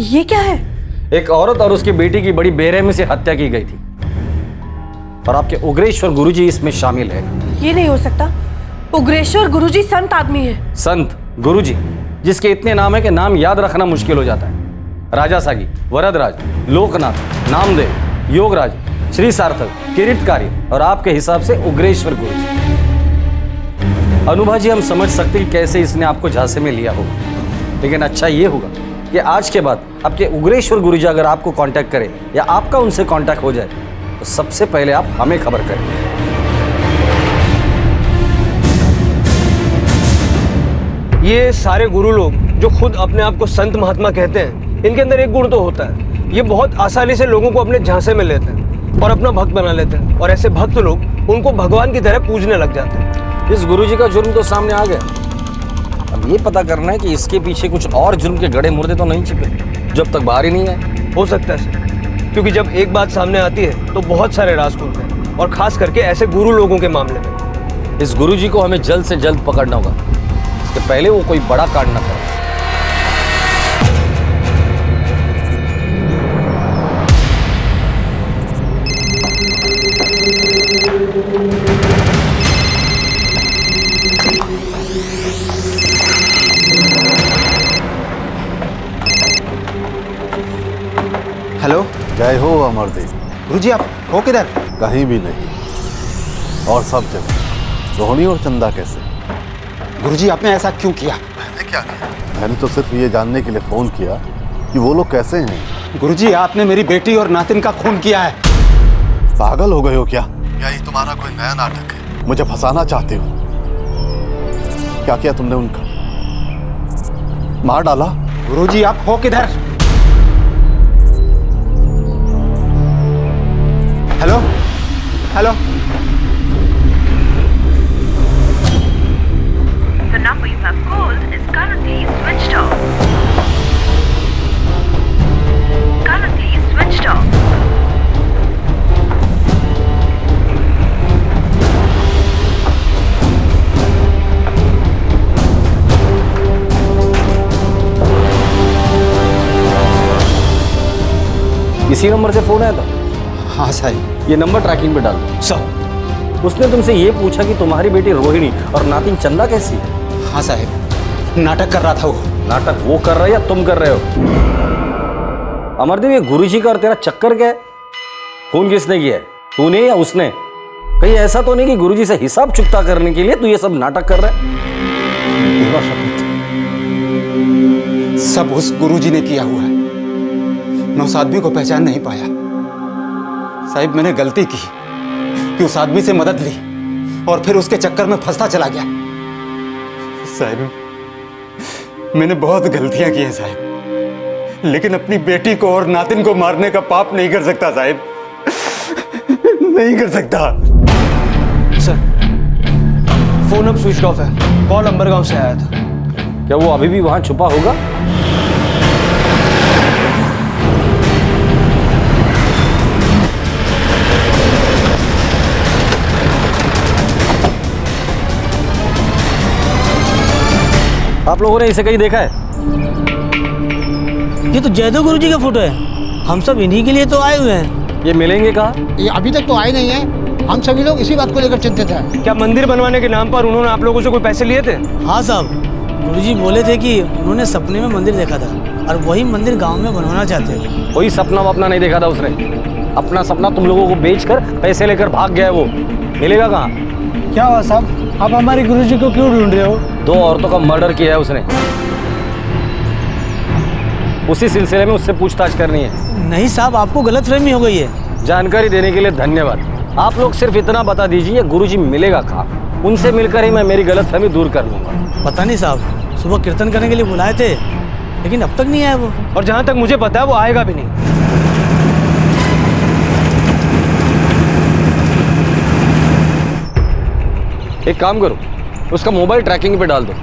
ये क्या है? एक औरत और उसकी बेटी की बड़ी बेरहमी से हत्या की गई थी और आपके उग्रेश्वर गुरुजी इसमें शामिल है। ये नहीं हो सकता। उग्रेश्वर गुरुजी संत आदमी है। संत गुरुजी जिसके इतने नाम है कि नाम याद रखना मुश्किल हो जाता है। राजा सागी, वरदराज, लोकनाथ, नामदेव, योगराज, श्री सार्थक, किरीटकारी और आपके हिसाब से उग्रेश्वर गुरुजी। अनुभा जी, हम समझ सकते कि कैसे इसने आपको झांसे में लिया होगा, लेकिन अच्छा ये होगा कि आज के बाद आपके उग्रेश्वर गुरुजी अगर आपको कांटेक्ट करें या आपका उनसे कांटेक्ट हो जाए तो सबसे पहले आप हमें खबर करें। ये सारे गुरु लोग जो खुद अपने आप को संत महात्मा कहते हैं, इनके अंदर एक गुण तो होता है, ये बहुत आसानी से लोगों को अपने झांसे में लेते हैं और अपना भक्त बना लेते हैं। और ऐसे भक्त लोग उनको भगवान की तरह पूजने लग जाते हैं। इस गुरुजी का जुर्म तो सामने आ गया, अब ये पता करना है कि इसके पीछे कुछ और जुर्म के गड़े मुर्दे तो नहीं छिपे जब तक बाहर ही नहीं आए। हो सकता है सर, क्योंकि जब एक बात सामने आती है तो बहुत सारे राज खुलते हैं, और खास करके ऐसे गुरु लोगों के मामले में। इस गुरुजी को हमें जल्द से जल्द पकड़ना होगा, इसके पहले वो कोई बड़ा कांड न करे। हेलो, जय हो अमरदेव। गुरुजी आप हो किधर? कहीं भी नहीं, और सब जगह। रोहिणी और चंदा कैसे? गुरुजी आपने ऐसा क्यों किया? मैंने क्या किया? मैंने तो सिर्फ ये जानने के लिए फोन किया कि वो लोग कैसे हैं। गुरुजी आपने मेरी बेटी और नातिन का खून किया है। पागल हो गए हो क्या? या ये तुम्हारा कोई नया नाटक है? मुझे फंसाना चाहते हो? क्या किया तुमने उनका? मार डाला? गुरुजी आप हो किधर? Hello hello. The number you have called is currently switched off. Currently switched off. इसी नंबर से फोन आया था? हाँ साहब। ये नंबर ट्रैकिंग पे डाल दो। सर, उसने तुमसे ये पूछा कि तुम्हारी बेटी रोहिणी और नातिन चंदा कैसी है? हाँ साहब, नाटक कर रहा था वो। नाटक वो कर रहा है या तुम कर रहे हो? अमरदेव, ये गुरुजी का और तेरा चक्कर क्या है? खून किसने किया है, तूने या उसने? कहीं ऐसा तो नहीं कि गुरुजी से हिसाब चुकता करने के लिए तू ये सब नाटक कर रहा है? पूरा सब उस गुरुजी ने किया हुआ है। मैं उस आदमी को पहचान नहीं पाया। साहिब, मैंने गलती की कि उस आदमी से मदद ली और फिर उसके चक्कर में फंसता चला गया। साहिब, मैंने बहुत गलतियां की हैं साहब, लेकिन अपनी बेटी को और नातिन को मारने का पाप नहीं कर सकता साहब, नहीं कर सकता। सर, फोन अब स्विच ऑफ है। कॉल अंबरगांव से आया था। क्या वो अभी भी वहां छुपा होगा? आप लोगों ने इसे कहीं देखा है? ये तो जयदेव गुरुजी का फोटो है। हम सब इन्हीं के लिए तो आए हुए हैं। ये मिलेंगे कहाँ? ये अभी तक तो आए नहीं है। हम सभी लोग इसी बात को लेकर चिंतित हैं। क्या मंदिर बनवाने के नाम पर उन्होंने आप लोगों से कोई पैसे लिए थे? हाँ साहब, गुरुजी बोले थे कि उन्होंने सपने में मंदिर देखा था और वही मंदिर गांव में बनवाना चाहते हैं। कोई सपना वपना नहीं देखा था उसने। अपना सपना तुम लोगों को बेचकर पैसे लेकर भाग गया है वो। मिलेगा कहाँ? क्या हुआ साहब, आप हमारे गुरुजी को क्यों ढूंढ रहे हो? 2 औरतों का मर्डर किया है उसने। उसी सिलसिले में उससे पूछताछ करनी है। नहीं साहब, आपको गलतफहमी हो गई है। जानकारी देने के लिए धन्यवाद। आप लोग सिर्फ इतना बता दीजिए गुरुजी मिलेगा कहाँ। उनसे मिलकर ही मैं मेरी गलतफहमी दूर कर लूंगा। पता नहीं साहब, सुबह कीर्तन करने के लिए बुलाए थे लेकिन अब तक नहीं आया वो। और जहां तक मुझे पता है वो आएगा भी नहीं। एक काम करो, उसका मोबाइल ट्रैकिंग पे डाल दो।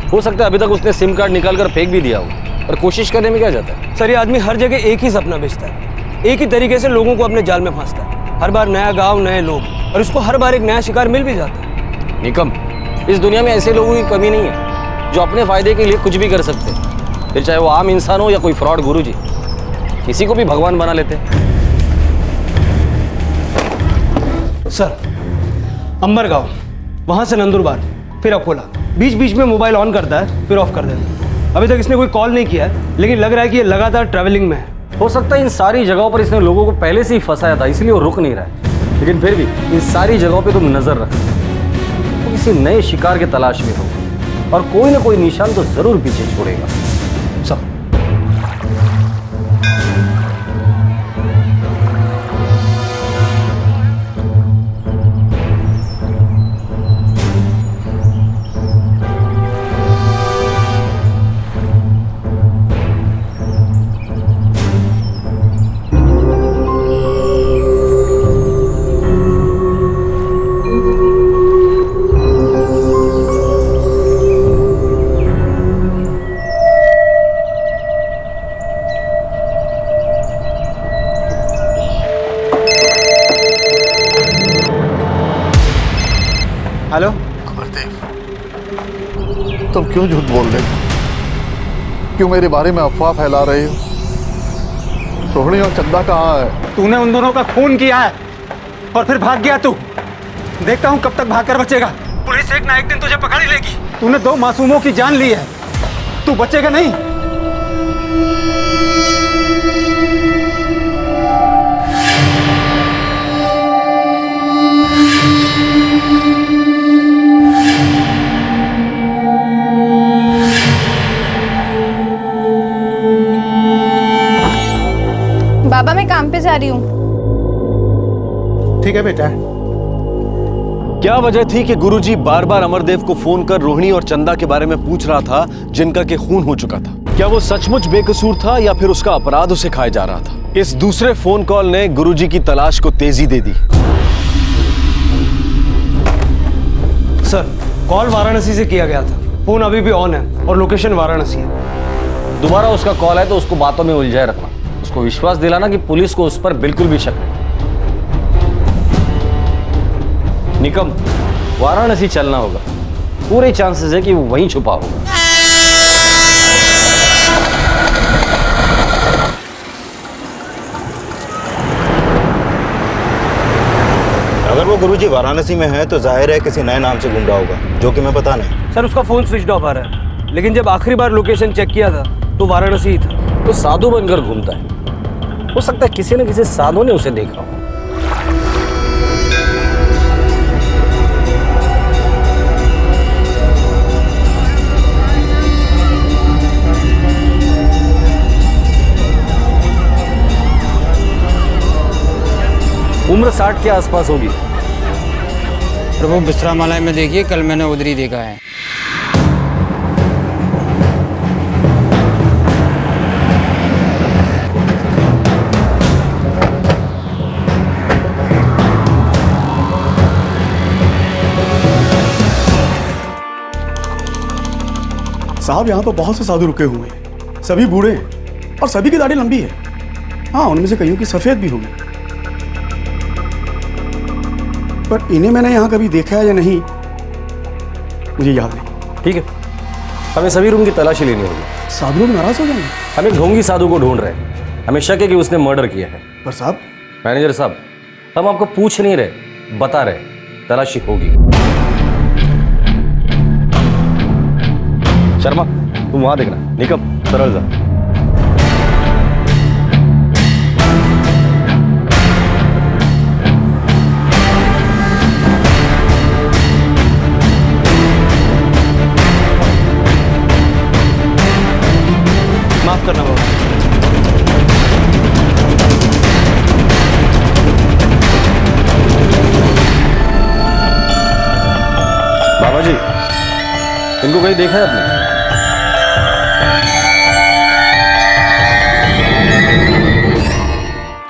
हो सकता है अभी तक उसने सिम कार्ड निकाल कर फेंक भी दिया हो। और कोशिश करने में क्या जाता है? सर, ये आदमी हर जगह एक ही सपना बेचता है, एक ही तरीके से लोगों को अपने जाल में फांसता है। हर बार नया गांव, नए लोग, और इसको हर बार एक नया शिकार मिल भी जाता है। निकम, इस दुनिया में ऐसे लोगों की कमी नहीं है जो अपने फायदे के लिए कुछ भी कर सकते हैं, फिर चाहे वो आम इंसान हो या कोई फ्रॉड गुरुजी। किसी को भी भगवान बना लेते हैं। सर, अंबरगांव, वहां से नंदुरबार, फिर अकोला, बीच बीच में मोबाइल ऑन करता है फिर ऑफ कर देता है। अभी तक इसने कोई कॉल नहीं किया है, लेकिन लग रहा है कि ये लगातार ट्रैवलिंग में है। हो सकता है इन सारी जगहों पर इसने लोगों को पहले से ही फंसाया था, इसलिए वो रुक नहीं रहा है। लेकिन फिर भी इन सारी जगहों पे तुम नजर रखो, तो किसी नए शिकार की तलाश में हो और कोई ना कोई निशान तो जरूर पीछे छोड़ेगा। सब हेलो अमरदेव, तुम क्यों झूठ बोल रहे हो? क्यों मेरे बारे में अफवाह फैला रहे हो? रोहिणी और चंदा कहाँ है? तूने उन दोनों का खून किया है और फिर भाग गया तू। देखता हूँ कब तक भागकर बचेगा। पुलिस एक ना एक दिन तुझे पकड़ ही लेगी। तूने 2 मासूमों की जान ली है, तू बचेगा नहीं। बाबा, मैं काम पे जा रही हूँ। ठीक है बेटा। क्या वजह थी कि गुरुजी बार बार अमरदेव को फोन कर रोहिणी और चंदा के बारे में पूछ रहा था, जिनका के खून हो चुका था? क्या वो सचमुच बेकसूर था या फिर उसका अपराध उसे खाया जा रहा था? इस दूसरे फोन कॉल ने गुरुजी की तलाश को तेजी दे दी। सर, कॉल वाराणसी से किया गया था। फोन अभी भी ऑन है और लोकेशन वाराणसी है। दोबारा उसका कॉल है तो उसको बातों में उलझाए रखना। उसको विश्वास दिलाना कि पुलिस को उस पर बिल्कुल भी शक नहीं। निकम, वाराणसी चलना होगा। पूरे चांसेस है कि वो वहीं छुपा होगा। अगर वो गुरुजी वाराणसी में है तो जाहिर है किसी नए नाम से घूम रहा होगा, जो कि मैं पता नहीं। सर, उसका फोन स्विच ऑफ आ रहा है, लेकिन जब आखिरी बार लोकेशन चेक किया था तो वाराणसी ही था। तो साधु बनकर घूमता है। हो सकता है किसी न किसी साधु ने उसे देखा हो। उम्र 60 के आसपास होगी। प्रभु, विश्रामालय में देखिए, कल मैंने उधर ही देखा है। साहब यहाँ तो बहुत से साधु रुके हुए हैं, सभी बूढ़े हैं और सभी की दाढ़ी लंबी है। हाँ, उनमें से कईयों की सफेद भी होगी, पर इन्हें मैंने यहाँ कभी देखा है या नहीं मुझे याद नहीं। ठीक है, हमें सभी रूम की तलाशी लेनी होगी। साधु लोग नाराज हो जाएंगे। हम एक ढोंगी साधु को ढूंढ रहे हैं, हमें शक है कि उसने मर्डर किया है। पर साहब, मैनेजर साहब, हम आपको पूछ नहीं रहे, बता रहे, तलाशी होगी। शर्मा, तुम वहां देखना। निकम, सरल जा। माफ करना बाबा। बाबा जी, इनको कहीं देखा है आपने?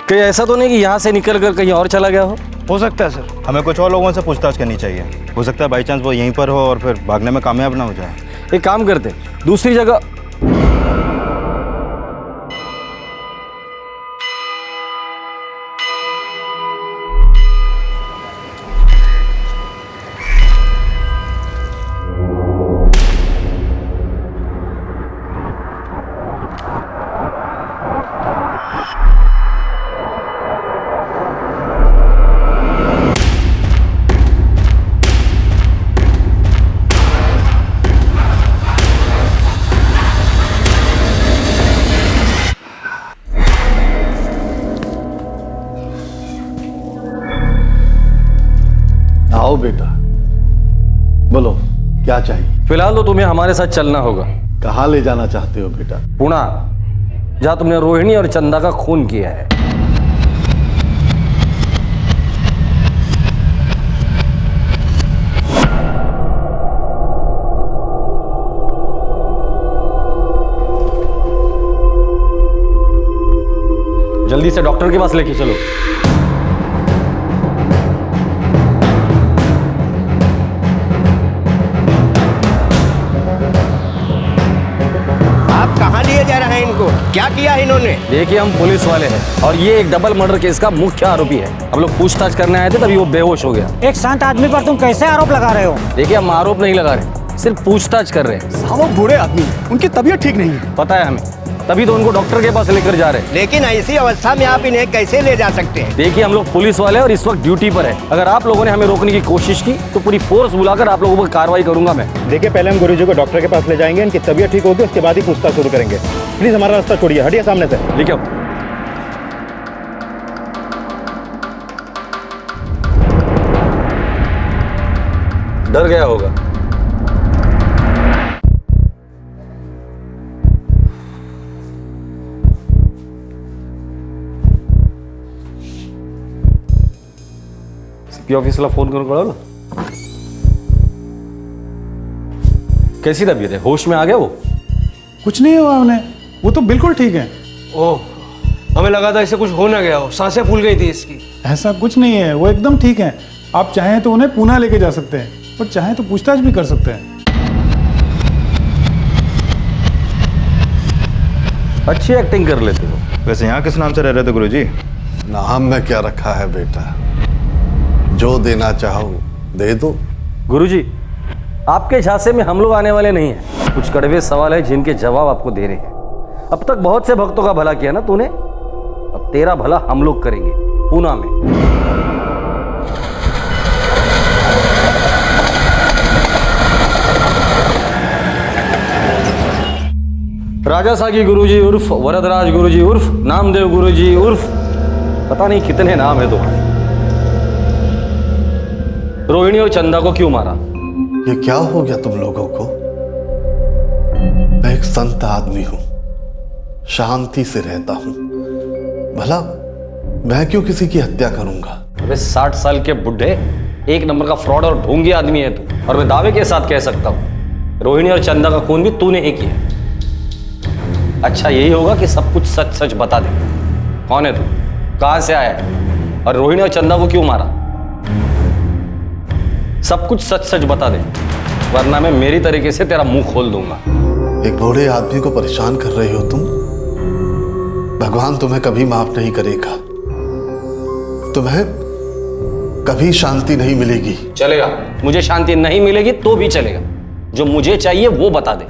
कहीं ऐसा तो नहीं कि यहाँ से निकल कर कहीं और चला गया हो सकता है सर। हमें कुछ और लोगों से पूछताछ करनी चाहिए। हो सकता है बाई चांस वो यहीं पर हो और फिर भागने में कामयाब ना हो जाए। एक काम करते, दूसरी जगह। आओ बेटा, बोलो क्या चाहिए? फिलहाल तो तुम्हें हमारे साथ चलना होगा। कहाँ ले जाना चाहते हो बेटा? पुणे, जहां तुमने रोहिणी और चंदा का खून किया है। जल्दी से डॉक्टर के पास लेके चलो। कहाँ लिए जा रहे हैं इनको? क्या किया है इन्होंने? देखिए, हम पुलिस वाले हैं और ये एक डबल मर्डर केस का मुख्य आरोपी है। हम लोग पूछताछ करने आए थे, तभी वो बेहोश हो गया। एक शांत आदमी पर तुम कैसे आरोप लगा रहे हो? देखिए, हम आरोप नहीं लगा रहे, सिर्फ पूछताछ कर रहे हैं। साहब, वो बूढ़े आदमी हैं, उनकी तबीयत ठीक नहीं है। पता है हमें, तभी तो उनको डॉक्टर के पास लेकर जा रहे हैं। लेकिन ऐसी अवस्था में आप इन्हें कैसे ले जा सकते हैं? देखिए, हम लोग पुलिस वाले और इस वक्त ड्यूटी पर है। अगर आप लोगों ने हमें रोकने की कोशिश की तो पूरी फोर्स बुलाकर आप लोगों पर कार्रवाई करूंगा मैं। देखिए, पहले हम गुरुजी को डॉक्टर के पास ले जाएंगे, इनकी तबीयत ठीक होगी, उसके बाद ही पूछताछ शुरू करेंगे। प्लीज हमारा रास्ता छोड़िए, हटिए सामने से। ठीक है। डर गया होगा। ऑफिसला फोन करून कळवलं? कैसी तबीयत है? होश में आ गया वो? कुछ नहीं हुआ उन्हें, वो तो बिल्कुल ठीक है। ओह, हमें लगा था इसे कुछ हो ना गया हो, सांसें फूल गई थी इसकी। ऐसा कुछ नहीं है, वो एकदम ठीक है। आप चाहें तो उन्हें पुणे लेके जा सकते हैं और चाहें तो पूछताछ भी कर सकते हैं। अच्छी एक्टिंग कर लेते हो। वैसे यहाँ किस नाम से रह रहे थे गुरुजी? नाम में क्या रखा है बेटा, जो देना चाहो दे दो। गुरुजी, आपके झांसे में हम लोग आने वाले नहीं हैं। कुछ कड़वे सवाल है जिनके जवाब आपको देने हैं। अब तक बहुत से भक्तों का भला किया ना तूने, अब तेरा भला हम लोग करेंगे पूना में। राजा सागी गुरुजी उर्फ वरदराज गुरुजी उर्फ नामदेव गुरुजी उर्फ पता नहीं कितने नाम है तुम्हारे। रोहिणी और चंदा को क्यों मारा? ये क्या हो गया तुम लोगों को? मैं एक संत आदमी हूं, शांति से रहता हूं, भला मैं क्यों किसी की हत्या करूंगा? अबे 60 साल के बुढ़े, एक नंबर का फ्रॉड और ढोंगी आदमी है तू। और मैं दावे के साथ कह सकता हूं रोहिणी और चंदा का खून भी तूने ही किया। अच्छा यही होगा कि सब कुछ सच सच बता दे। कौन है तू, कहां से आया है और रोहिणी और चंदा को क्यों मारा? सब कुछ सच सच बता दे, वरना मैं मेरी तरीके से तेरा मुंह खोल दूंगा। एक बूढ़े आदमी को परेशान कर रहे हो तुम। भगवान तुम्हें कभी माफ नहीं करेगा, तुम्हें कभी शांति नहीं मिलेगी। चलेगा, मुझे शांति नहीं मिलेगी तो भी चलेगा। जो मुझे चाहिए वो बता दे।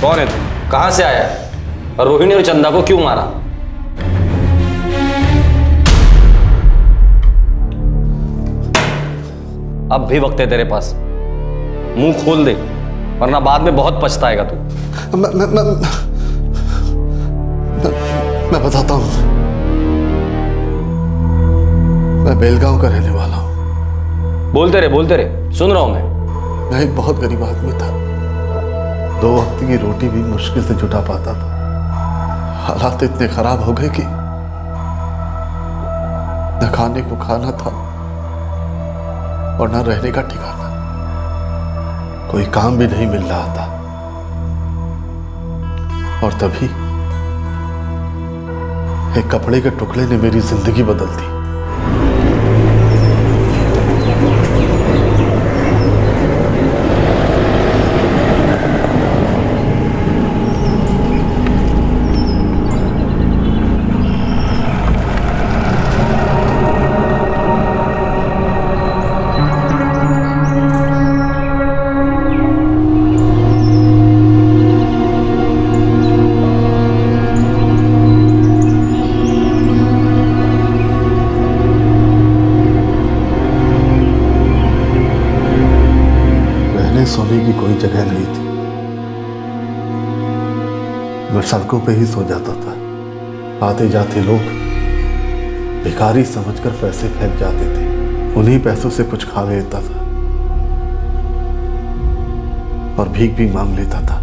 कौन है तू, कहां से आया है, और रोहिणी और चंदा को क्यों मारा? अब भी वक्त है तेरे पास, मुंह खोल दे, वरना बाद में बहुत पछताएगा तू। मैं बताता हूं। मैं बेलगांव का रहने वाला हूं। बोलते रहे, सुन रहा हूं मैं एक बहुत गरीब आदमी था। 2 वक्त की रोटी भी मुश्किल से जुटा पाता था। हालात इतने खराब हो गए कि न खाने को खाना था और न रहने का ठिकाना। कोई काम भी नहीं मिल रहा था। और तभी एक कपड़े के टुकड़े ने मेरी जिंदगी बदल दी। सोने की कोई जगह नहीं थी। मैं सड़कों पे ही सो जाता था। आते जाते लोग भिखारी समझकर पैसे फेंक जाते थे। उन्हीं पैसों से कुछ खा लेता था और भीख भी मांग लेता था।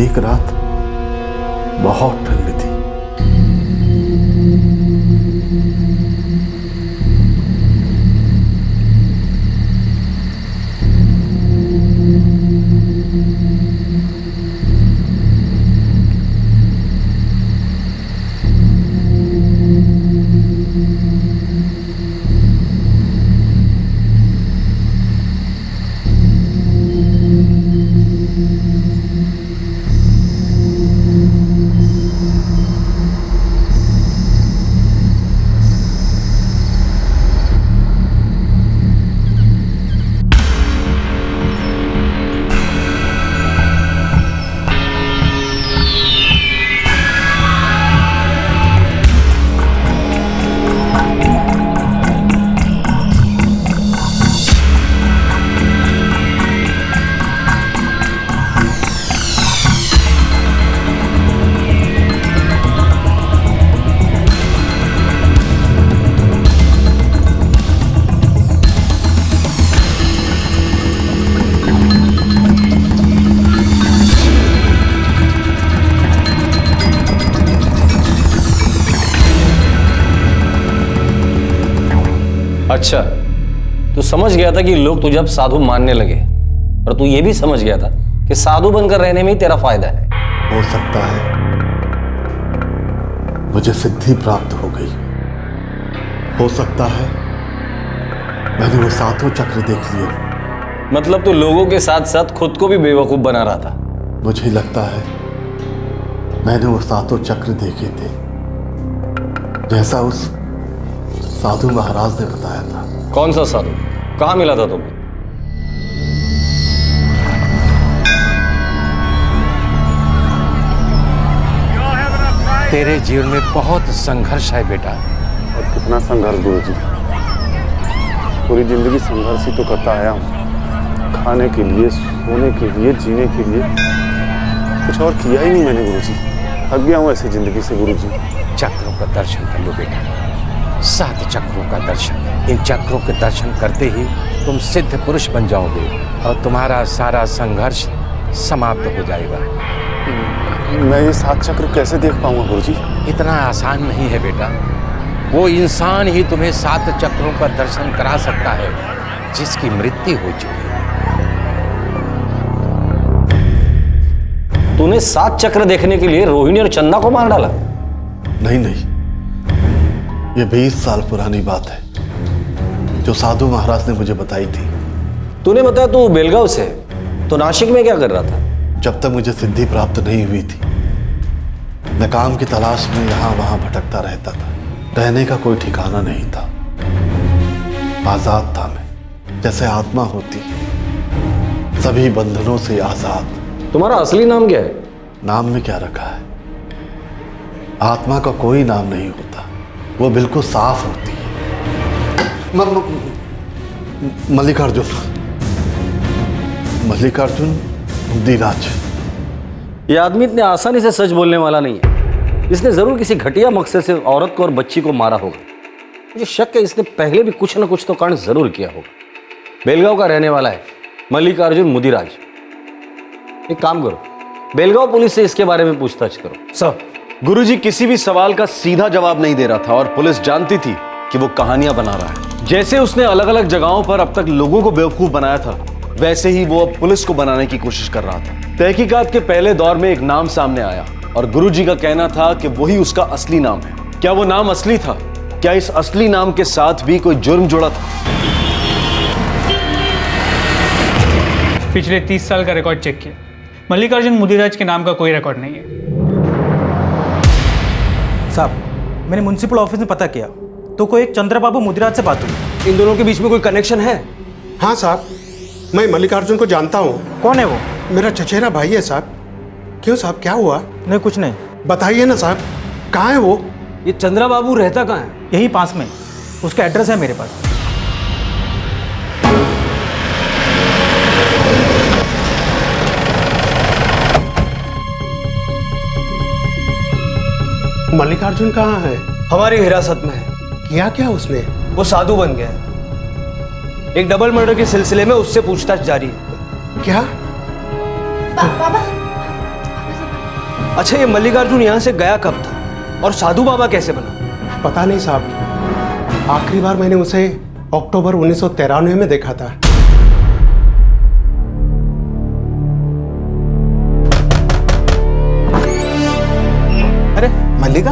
एक रात बहुत ठंड थी। अच्छा, तू समझ गया था कि लोग तुझे अब साधु मानने लगे, और तू ये भी समझ गया था कि साधु बनकर रहने में ही तेरा फायदा है। हो सकता है मुझे सिद्धि प्राप्त हो गई। हो सकता है मैंने वो सातों चक्र देख लिए। मतलब तू लोगों के साथ साथ खुद को भी बेवकूफ बना रहा था। मुझे लगता है मैंने वो सातों चक्र देखे थे, जैसा उस साधु महाराज ने बताया था। कौन सा साधु, कहां मिला था तुम्हें? तेरे जीवन में बहुत संघर्ष है बेटा। और कितना संघर्ष गुरुजी, पूरी जिंदगी संघर्ष ही तो करता आया हूँ। खाने के लिए, सोने के लिए, जीने के लिए, कुछ और किया ही नहीं मैंने गुरुजी। थक गया हूँ ऐसी जिंदगी से गुरुजी। चक्रों का दर्शन कर लो बेटा, 7 चक्रों का दर्शन। इन चक्रों के दर्शन करते ही तुम सिद्ध पुरुष बन जाओगे और तुम्हारा सारा संघर्ष समाप्त हो जाएगा। मैं ये 7 चक्र कैसे देख पाऊंगा गुरुजी? इतना आसान नहीं है बेटा। वो इंसान ही तुम्हें 7 चक्रों का दर्शन करा सकता है जिसकी मृत्यु हो चुकी है। तूने 7 चक्र देखने के लिए रोहिणी और चंदा को मार डाला? नहीं, ये 20 साल पुरानी बात है जो साधु महाराज ने मुझे बताई थी। तूने बताया तू बेलगांव से, तो नासिक में क्या कर रहा था? जब तक मुझे सिद्धि प्राप्त नहीं हुई थी, मैं काम की तलाश में यहाँ वहाँ भटकता रहता था। रहने का कोई ठिकाना नहीं था। आजाद था मैं, जैसे आत्मा होती है, सभी बंधनों से आजाद। तुम्हारा असली नाम क्या है? नाम में क्या रखा है? आत्मा का कोई नाम नहीं होता, वो बिल्कुल साफ होती है। मल्लिकार्जुन, मल्लिकार्जुन मुदिराज। ये आदमी इतने आसानी से सच बोलने वाला नहीं है। इसने जरूर किसी घटिया मकसद से औरत को और बच्ची को मारा होगा। मुझे शक है इसने पहले भी कुछ न कुछ तो कांड जरूर किया होगा। बेलगांव का रहने वाला है मल्लिकार्जुन मुदिराज। एक काम करो, बेलगांव पुलिस से इसके बारे में पूछताछ करो। सर, गुरुजी किसी भी सवाल का सीधा जवाब नहीं दे रहा था और पुलिस जानती थी कि वो कहानियां बना रहा है। जैसे उसने अलग अलग जगहों पर अब तक लोगों को बेवकूफ बनाया था, वैसे ही वो अब पुलिस को बनाने की कोशिश कर रहा था। तहकीकात के पहले दौर में एक नाम सामने आया और गुरुजी का कहना था कि वही उसका असली नाम है। क्या वो नाम असली था? क्या इस असली नाम के साथ भी कोई जुर्म जुड़ा था? पिछले 30 साल का रिकॉर्ड चेक किया, मल्लिकार्जुन मुदिराज के नाम का कोई रिकॉर्ड नहीं है। साहब, मैंने म्युनिसिपल ऑफिस में पता किया तो कोई एक चंद्रबाबू मुदिराज से बात हुई। इन दोनों के बीच में कोई कनेक्शन है? हाँ साहब, मैं मल्लिकार्जुन को जानता हूँ। कौन है वो? मेरा चचेरा भाई है साहब। क्यों साहब, क्या हुआ? नहीं, कुछ नहीं। बताइए ना साहब, कहाँ है वो? ये चंद्रा बाबू रहता कहाँ है? यही पास में, उसका एड्रेस है मेरे पास। मल्लिकार्जुन कहाँ है? हमारी हिरासत में है। किया क्या उसने? वो साधु बन गया है। एक डबल मर्डर के सिलसिले में उससे पूछताछ जारी है। क्या? बाबा। अच्छा, ये मल्लिकार्जुन यहाँ से गया कब था और साधु बाबा कैसे बना? पता नहीं साहब, आखिरी बार मैंने उसे अक्टूबर 1993 में देखा था। अरे मल्लिका,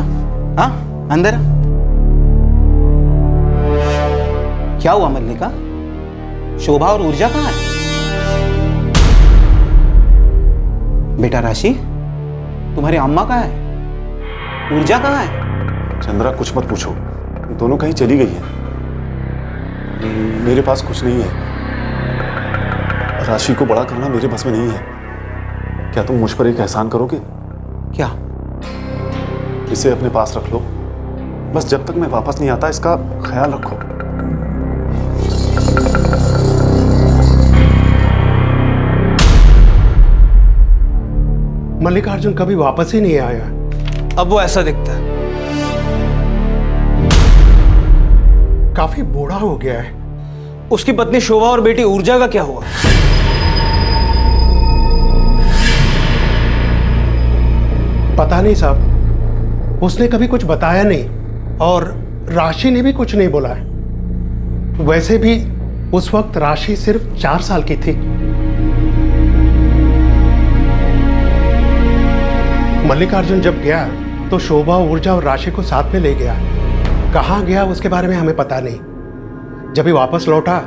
हाँ अंदर। क्या हुआ मल्लिका? शोभा और ऊर्जा कहाँ है? बेटा राशि, तुम्हारी अम्मा कहाँ है? ऊर्जा कहाँ है? चंद्रा, कुछ मत पूछो, दोनों कहीं चली गई है। मेरे पास कुछ नहीं है। राशि को बड़ा करना मेरे बस में नहीं है। क्या तुम मुझ पर एक एहसान करोगे? क्या? इसे अपने पास रख लो, बस जब तक मैं वापस नहीं आता इसका ख्याल रखो। मल्लिकार्जुन कभी वापस ही नहीं आया। अब वो ऐसा दिखता है। काफी बूढ़ा हो गया है। उसकी पत्नी शोभा और बेटी ऊर्जा का क्या हुआ? पता नहीं साहब, उसने कभी कुछ बताया नहीं और राशि ने भी कुछ नहीं बोला। वैसे भी उस वक्त राशि सिर्फ 4 साल की थी। मल्लिकार्जुन जब गया तो शोभा, ऊर्जा और राशि को साथ में ले गया। कहाँ गया उसके बारे में हमें पता नहीं। जब ही वापस लौटा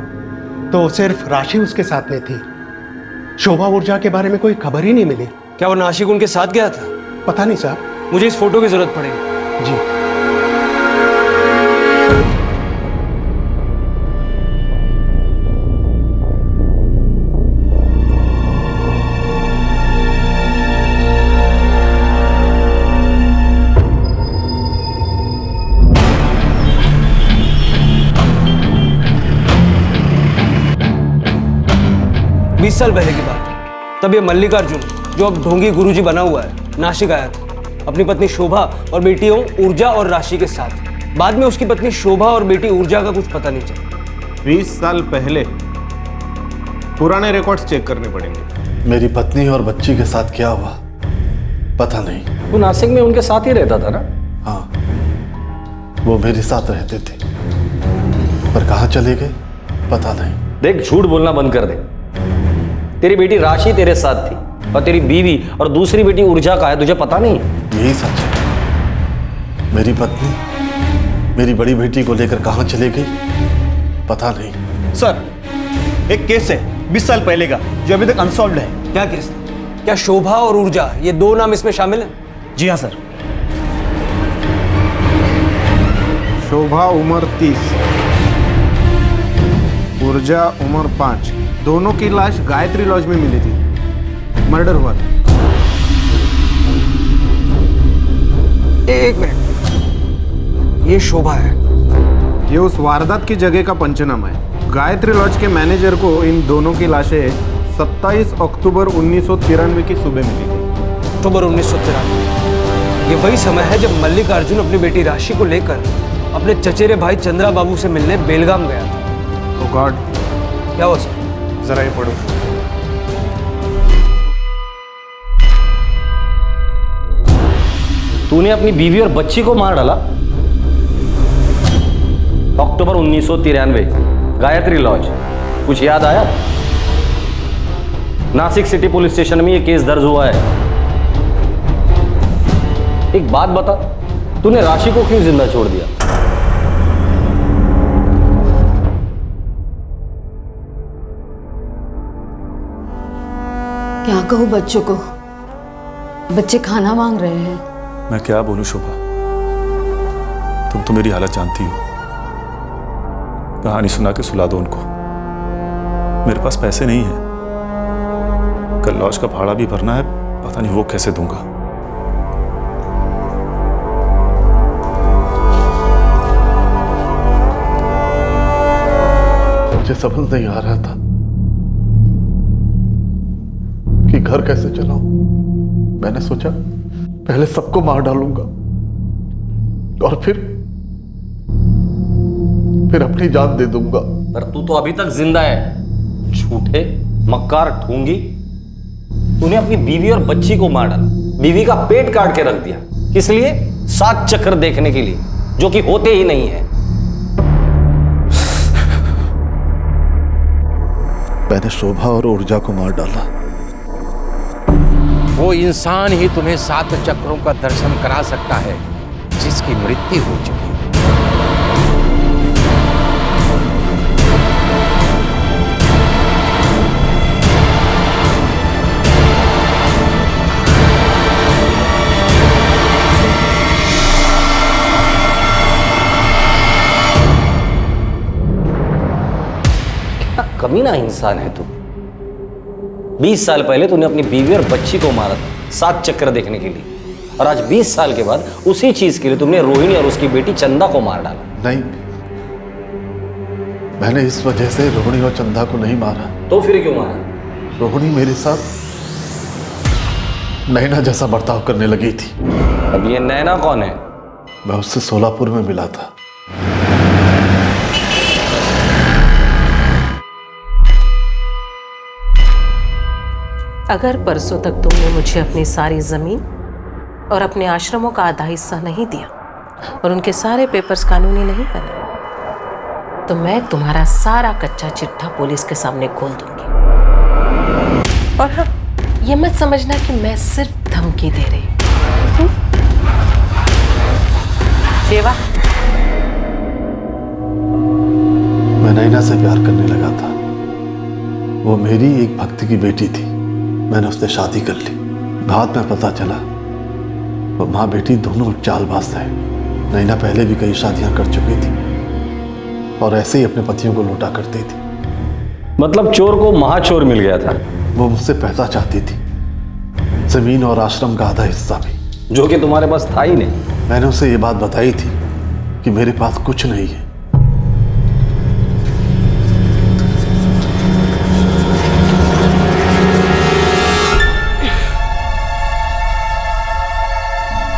तो सिर्फ राशि उसके साथ में थी। शोभा, ऊर्जा के बारे में कोई खबर ही नहीं मिली। क्या वो नासिक उनके साथ गया था? पता नहीं साहब। मुझे इस फोटो की जरूरत पड़ेगी। जी। बीस साल पहले की बात है। तब ये मल्लिकार्जुन, जो अब ढोंगी गुरुजी बना हुआ है, नासिक आया था अपनी पत्नी शोभा और बेटियों ऊर्जा और राशि के साथ। बाद में उसकी पत्नी शोभा और बेटी ऊर्जा का कुछ पता नहीं चला। 20 साल पहले पुराने रिकॉर्ड्स चेक करने पड़ेंगे। मेरी पत्नी और बच्ची के साथ क्या हुआ पता नहीं। वो नासिक में उनके साथ ही रहता था ना? हाँ, वो मेरे साथ रहते थे, पर कहाँ चले गए पता नहीं। देख, झूठ बोलना बंद कर दे। तेरी बेटी राशि तेरे साथ थी और तेरी बीवी और दूसरी बेटी ऊर्जा का है, तुझे पता नहीं? यही सच है। मेरी पत्नी मेरी बड़ी बेटी को लेकर कहाँ चले गई पता नहीं। सर, एक केस है 20 साल पहले का, जो अभी तक अनसॉल्व्ड है। क्या केस? क्या शोभा और ऊर्जा, ये दो नाम इसमें शामिल हैं? जी हाँ सर। शोभा उम्र 30, ऊर्जा उम्र 5। दोनों की लाश गायत्री लॉज में मिली थी, मर्डर हुआ था। एक मिनट, ये शोभा है? ये उस वारदात की जगह का पंचनामा है। गायत्री लॉज के मैनेजर को इन दोनों की लाशें 27 अक्टूबर 1993 की सुबह मिली थी। अक्टूबर 1993, ये वही समय है जब मल्लिकार्जुन अपनी बेटी राशि को लेकर अपने चचेरे भाई चंद्रा बाबू से मिलने बेलगाम गया था। ओ गॉड, क्या हुआ सर? जरा ये पढ़ो। तूने अपनी बीवी और बच्ची को मार डाला। अक्टूबर 1993, गायत्री लॉज। कुछ याद आया? नासिक सिटी पुलिस स्टेशन में यह केस दर्ज हुआ है। एक बात बता, तूने राशि को क्यों जिंदा छोड़ दिया? क्या कहूँ बच्चों को, बच्चे खाना मांग रहे हैं। मैं क्या बोलूं शोभा, तुम तो मेरी हालत जानती हो। कहानी सुना के सुला दो उनको। मेरे पास पैसे नहीं है, कल लॉज का भाड़ा भी भरना है, पता नहीं वो कैसे दूंगा। मुझे समझ नहीं आ रहा था कि घर कैसे चलाऊं। मैंने सोचा पहले सबको मार डालूंगा और फिर अपनी जान दे दूंगा। पर तू तो अभी तक जिंदा है। झूठे मक्कार ढूंगी। तूने अपनी बीवी और बच्ची को मार डाला, बीवी का पेट काट के रख दिया। किस लिए? 7 चक्र देखने के लिए, जो कि होते ही नहीं है। मैंने शोभा और ऊर्जा को मार डाला। वो इंसान ही तुम्हें 7 चक्रों का दर्शन करा सकता है जिसकी मृत्यु हो चुकी है। कमीना इंसान है तू। 20 साल पहले तूने अपनी बीवी और बच्ची को मारा था 7 चक्र देखने के लिए, और आज 20 साल के बाद उसी चीज के लिए तुमने रोहिणी और उसकी बेटी चंदा को मार डाला। नहीं, मैंने इस वजह से रोहिणी और चंदा को नहीं मारा। तो फिर क्यों मारा? रोहिणी मेरे साथ नैना जैसा बर्ताव करने लगी थी। अब ये नैना कौन है? मैं उससे सोलापुर में मिला था। अगर परसों तक तुमने मुझे अपनी सारी जमीन और अपने आश्रमों का आधा हिस्सा नहीं दिया और उनके सारे पेपर्स कानूनी नहीं बनाए, तो मैं तुम्हारा सारा कच्चा चिट्ठा पुलिस के सामने खोल दूंगी। और हाँ, ये मत समझना कि मैं सिर्फ धमकी दे रही हूँ। देवा, मैं नैना से प्यार करने लगा था। वो मेरी एक भक्त की बेटी थी। मैंने उससे शादी कर ली। बाद में पता चला वो माँ बेटी दोनों चालबाज थे। नैना पहले भी कई शादियां कर चुकी थी और ऐसे ही अपने पतियों को लूटा करती थी। मतलब चोर को महाचोर मिल गया था। वो मुझसे पैसा चाहती थी, जमीन और आश्रम का आधा हिस्सा भी, जो कि तुम्हारे पास था ही नहीं। मैंने उसे ये बात बताई थी कि मेरे पास कुछ नहीं है।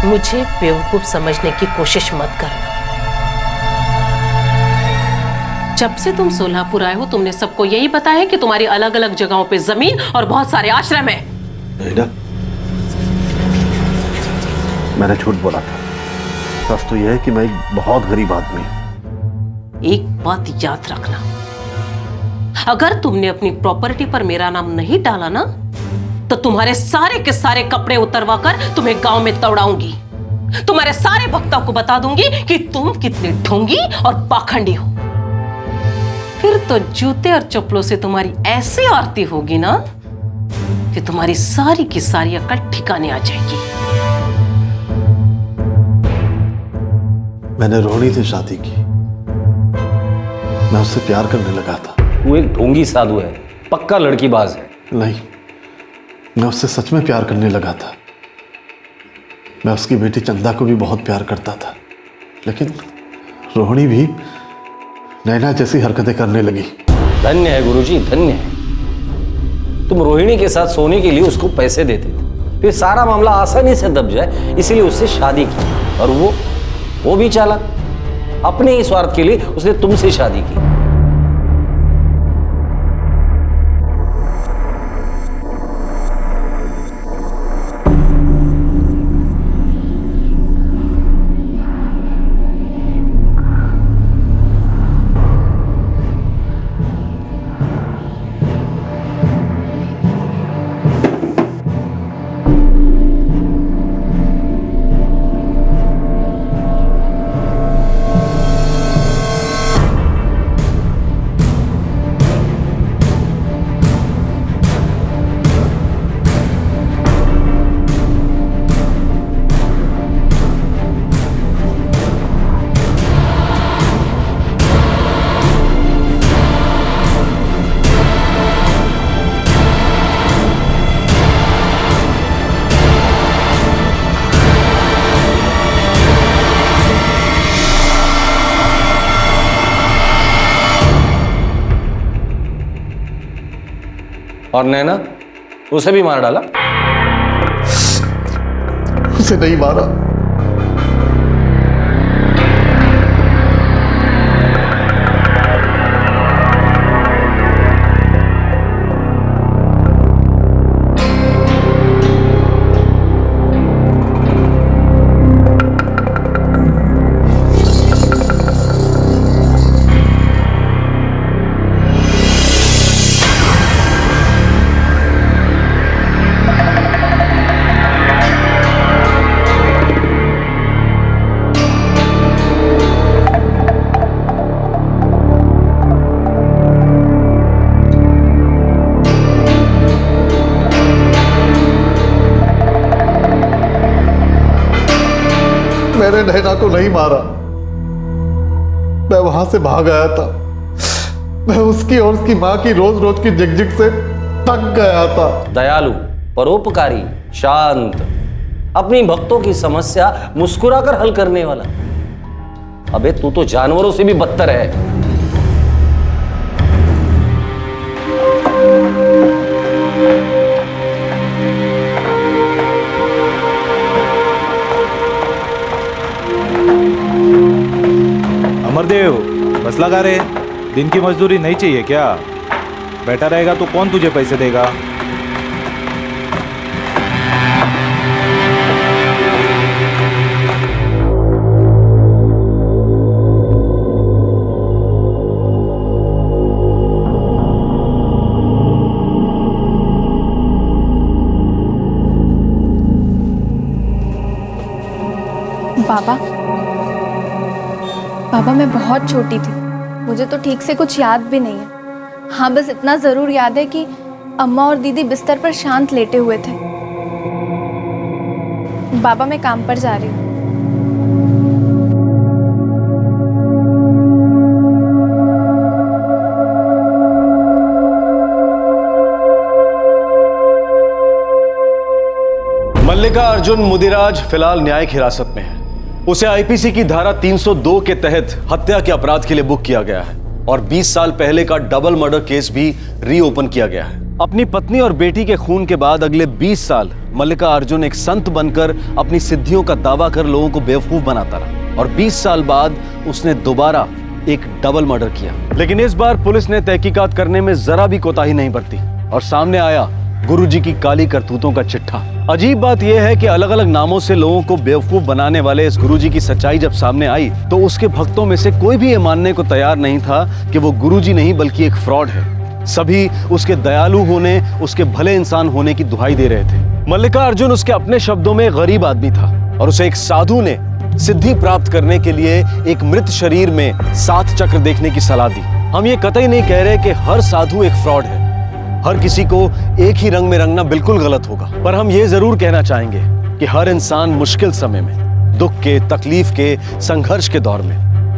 मुझे बेवकूफ समझने की कोशिश मत करना। जब से तुम सोलापुर आए हो, तुमने सबको यही बताया है कि तुम्हारी अलग अलग जगहों पे जमीन और बहुत सारे आश्रम है। नैना, मैंने झूठ बोला था। सच तो यह है कि मैं एक बहुत गरीब आदमी हूं। एक बात याद रखना, अगर तुमने अपनी प्रॉपर्टी पर मेरा नाम नहीं डाला ना, तो तुम्हारे सारे के सारे कपड़े उतरवा कर तुम्हें गांव में दौड़ाऊंगी। तुम्हारे सारे भक्तों को बता दूंगी कि तुम कितनी ढोंगी और पाखंडी हो। फिर तो जूते और चप्पलों से तुम्हारी ऐसी आरती होगी ना कि तुम्हारी सारी की सारी अकल ठिकाने आ जाएगी। मैंने रोहिणी से शादी की, मैं उससे प्यार करने लगा था। वो एक ढोंगी साधु है, पक्का लड़कीबाज है। नहीं, मैं उससे सच में प्यार करने लगा था। मैं उसकी बेटी चंदा को भी बहुत प्यार करता था, लेकिन रोहिणी भी नैना जैसी हरकतें करने लगी। धन्य है गुरुजी, धन्य है। तुम रोहिणी के साथ सोने के लिए उसको पैसे देते थे, फिर सारा मामला आसानी से दब जाए इसीलिए उससे शादी की। और वो भी चालाक, अपने ही स्वार्थ के लिए उसने तुमसे शादी की। और नैना, उसे भी मार डाला? उसे नहीं मारा। मैंने नैना को नहीं मारा, मैं वहां से भाग आया था। मैं उसकी और उसकी मां की रोज रोज की झिकझिक से थक गया था। दयालु, परोपकारी, शांत, अपनी भक्तों की समस्या मुस्कुराकर हल करने वाला। अबे तू तो जानवरों से भी बदतर है। अमरदेव, बस लगा रहे, दिन की मजदूरी नहीं चाहिए क्या? बैठा रहेगा तो कौन तुझे पैसे देगा? पापा मैं बहुत छोटी थी, मुझे तो ठीक से कुछ याद भी नहीं है। हाँ, बस इतना ज़रूर याद है कि अम्मा और दीदी बिस्तर पर शांत लेटे हुए थे। बाबा मैं काम पर जा रही हूँ। मल्लिका अर्जुन मुदिराज फिलहाल न्यायिक हिरासत में है। उसे आईपीसी की धारा 302 के तहत हत्या के अपराध के लिए बुक किया गया है और 20 साल पहले का डबल मर्डर केस भी रीओपन किया गया है। अपनी पत्नी और बेटी के खून के बाद अगले 20 साल मल्लिका अर्जुन एक संत बनकर अपनी सिद्धियों का दावा कर लोगों को बेवकूफ बनाता रहा और 20 साल बाद उसने दोबारा एक डबल मर्डर किया। लेकिन इस बार पुलिस ने तहकीकात करने में जरा भी कोताही नहीं बरती और सामने आया गुरुजी की काली करतूतों का चिट्ठा। अजीब बात यह है कि अलग अलग नामों से लोगों को बेवकूफ बनाने वाले इस गुरुजी की सच्चाई जब सामने आई तो उसके भक्तों में से कोई भी ये मानने को तैयार नहीं था कि वो गुरुजी नहीं बल्कि एक फ्रॉड है। सभी उसके दयालु होने, उसके भले इंसान होने की दुहाई दे रहे थे। मल्लिका अर्जुन उसके अपने शब्दों में गरीब आदमी था और उसे एक साधु ने सिद्धि प्राप्त करने के लिए एक मृत शरीर में 7 चक्र देखने की सलाह दी हम ये कतई नहीं कह रहे कि हर साधु एक फ्रॉड है, हर किसी को एक ही रंग में रंगना बिल्कुल गलत होगा, पर हम ये जरूर कहना चाहेंगे कि हर इंसान मुश्किल समय में, दुख के, तकलीफ के, संघर्ष के दौर में,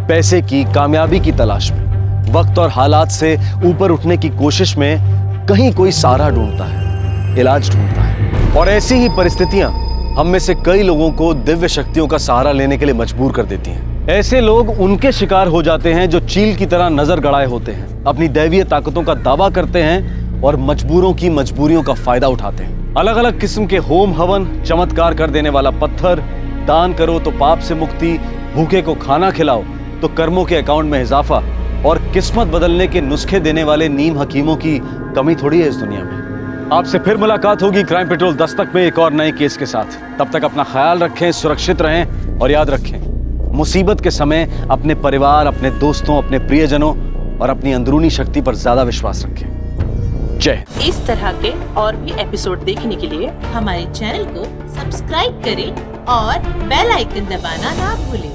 पैसे की, कामयाबी की तलाश में, वक्त और हालात से ऊपर उठने की कोशिश में कहीं कोई सहारा ढूंढता है, इलाज ढूंढता है। और ऐसी ही परिस्थितियां हम में से कई लोगों को दिव्य शक्तियों का सहारा लेने के लिए मजबूर कर देती हैं। ऐसे लोग उनके शिकार हो जाते हैं जो चील की तरह नजर गड़ाए होते हैं, अपनी दैवीय ताकतों का दावा करते हैं और मजबूरों की मजबूरियों का फायदा उठाते हैं। अलग अलग किस्म के होम हवन, चमत्कार कर देने वाला पत्थर, दान करो तो पाप से मुक्ति, भूखे को खाना खिलाओ तो कर्मों के अकाउंट में इजाफा और किस्मत बदलने के नुस्खे देने वाले नीम हकीमों की कमी थोड़ी है इस दुनिया में। आपसे फिर मुलाकात होगी क्राइम पेट्रोल दस्तक में एक और नए केस के साथ। तब तक अपना ख्याल रखें, सुरक्षित रहें और याद रखें, मुसीबत के समय अपने परिवार, अपने दोस्तों, अपने प्रियजनों और अपनी अंदरूनी शक्ति पर ज्यादा विश्वास रखें। जय। इस तरह के और भी एपिसोड देखने के लिए हमारे चैनल को सब्सक्राइब करें और बेल आइकन दबाना ना भूलें।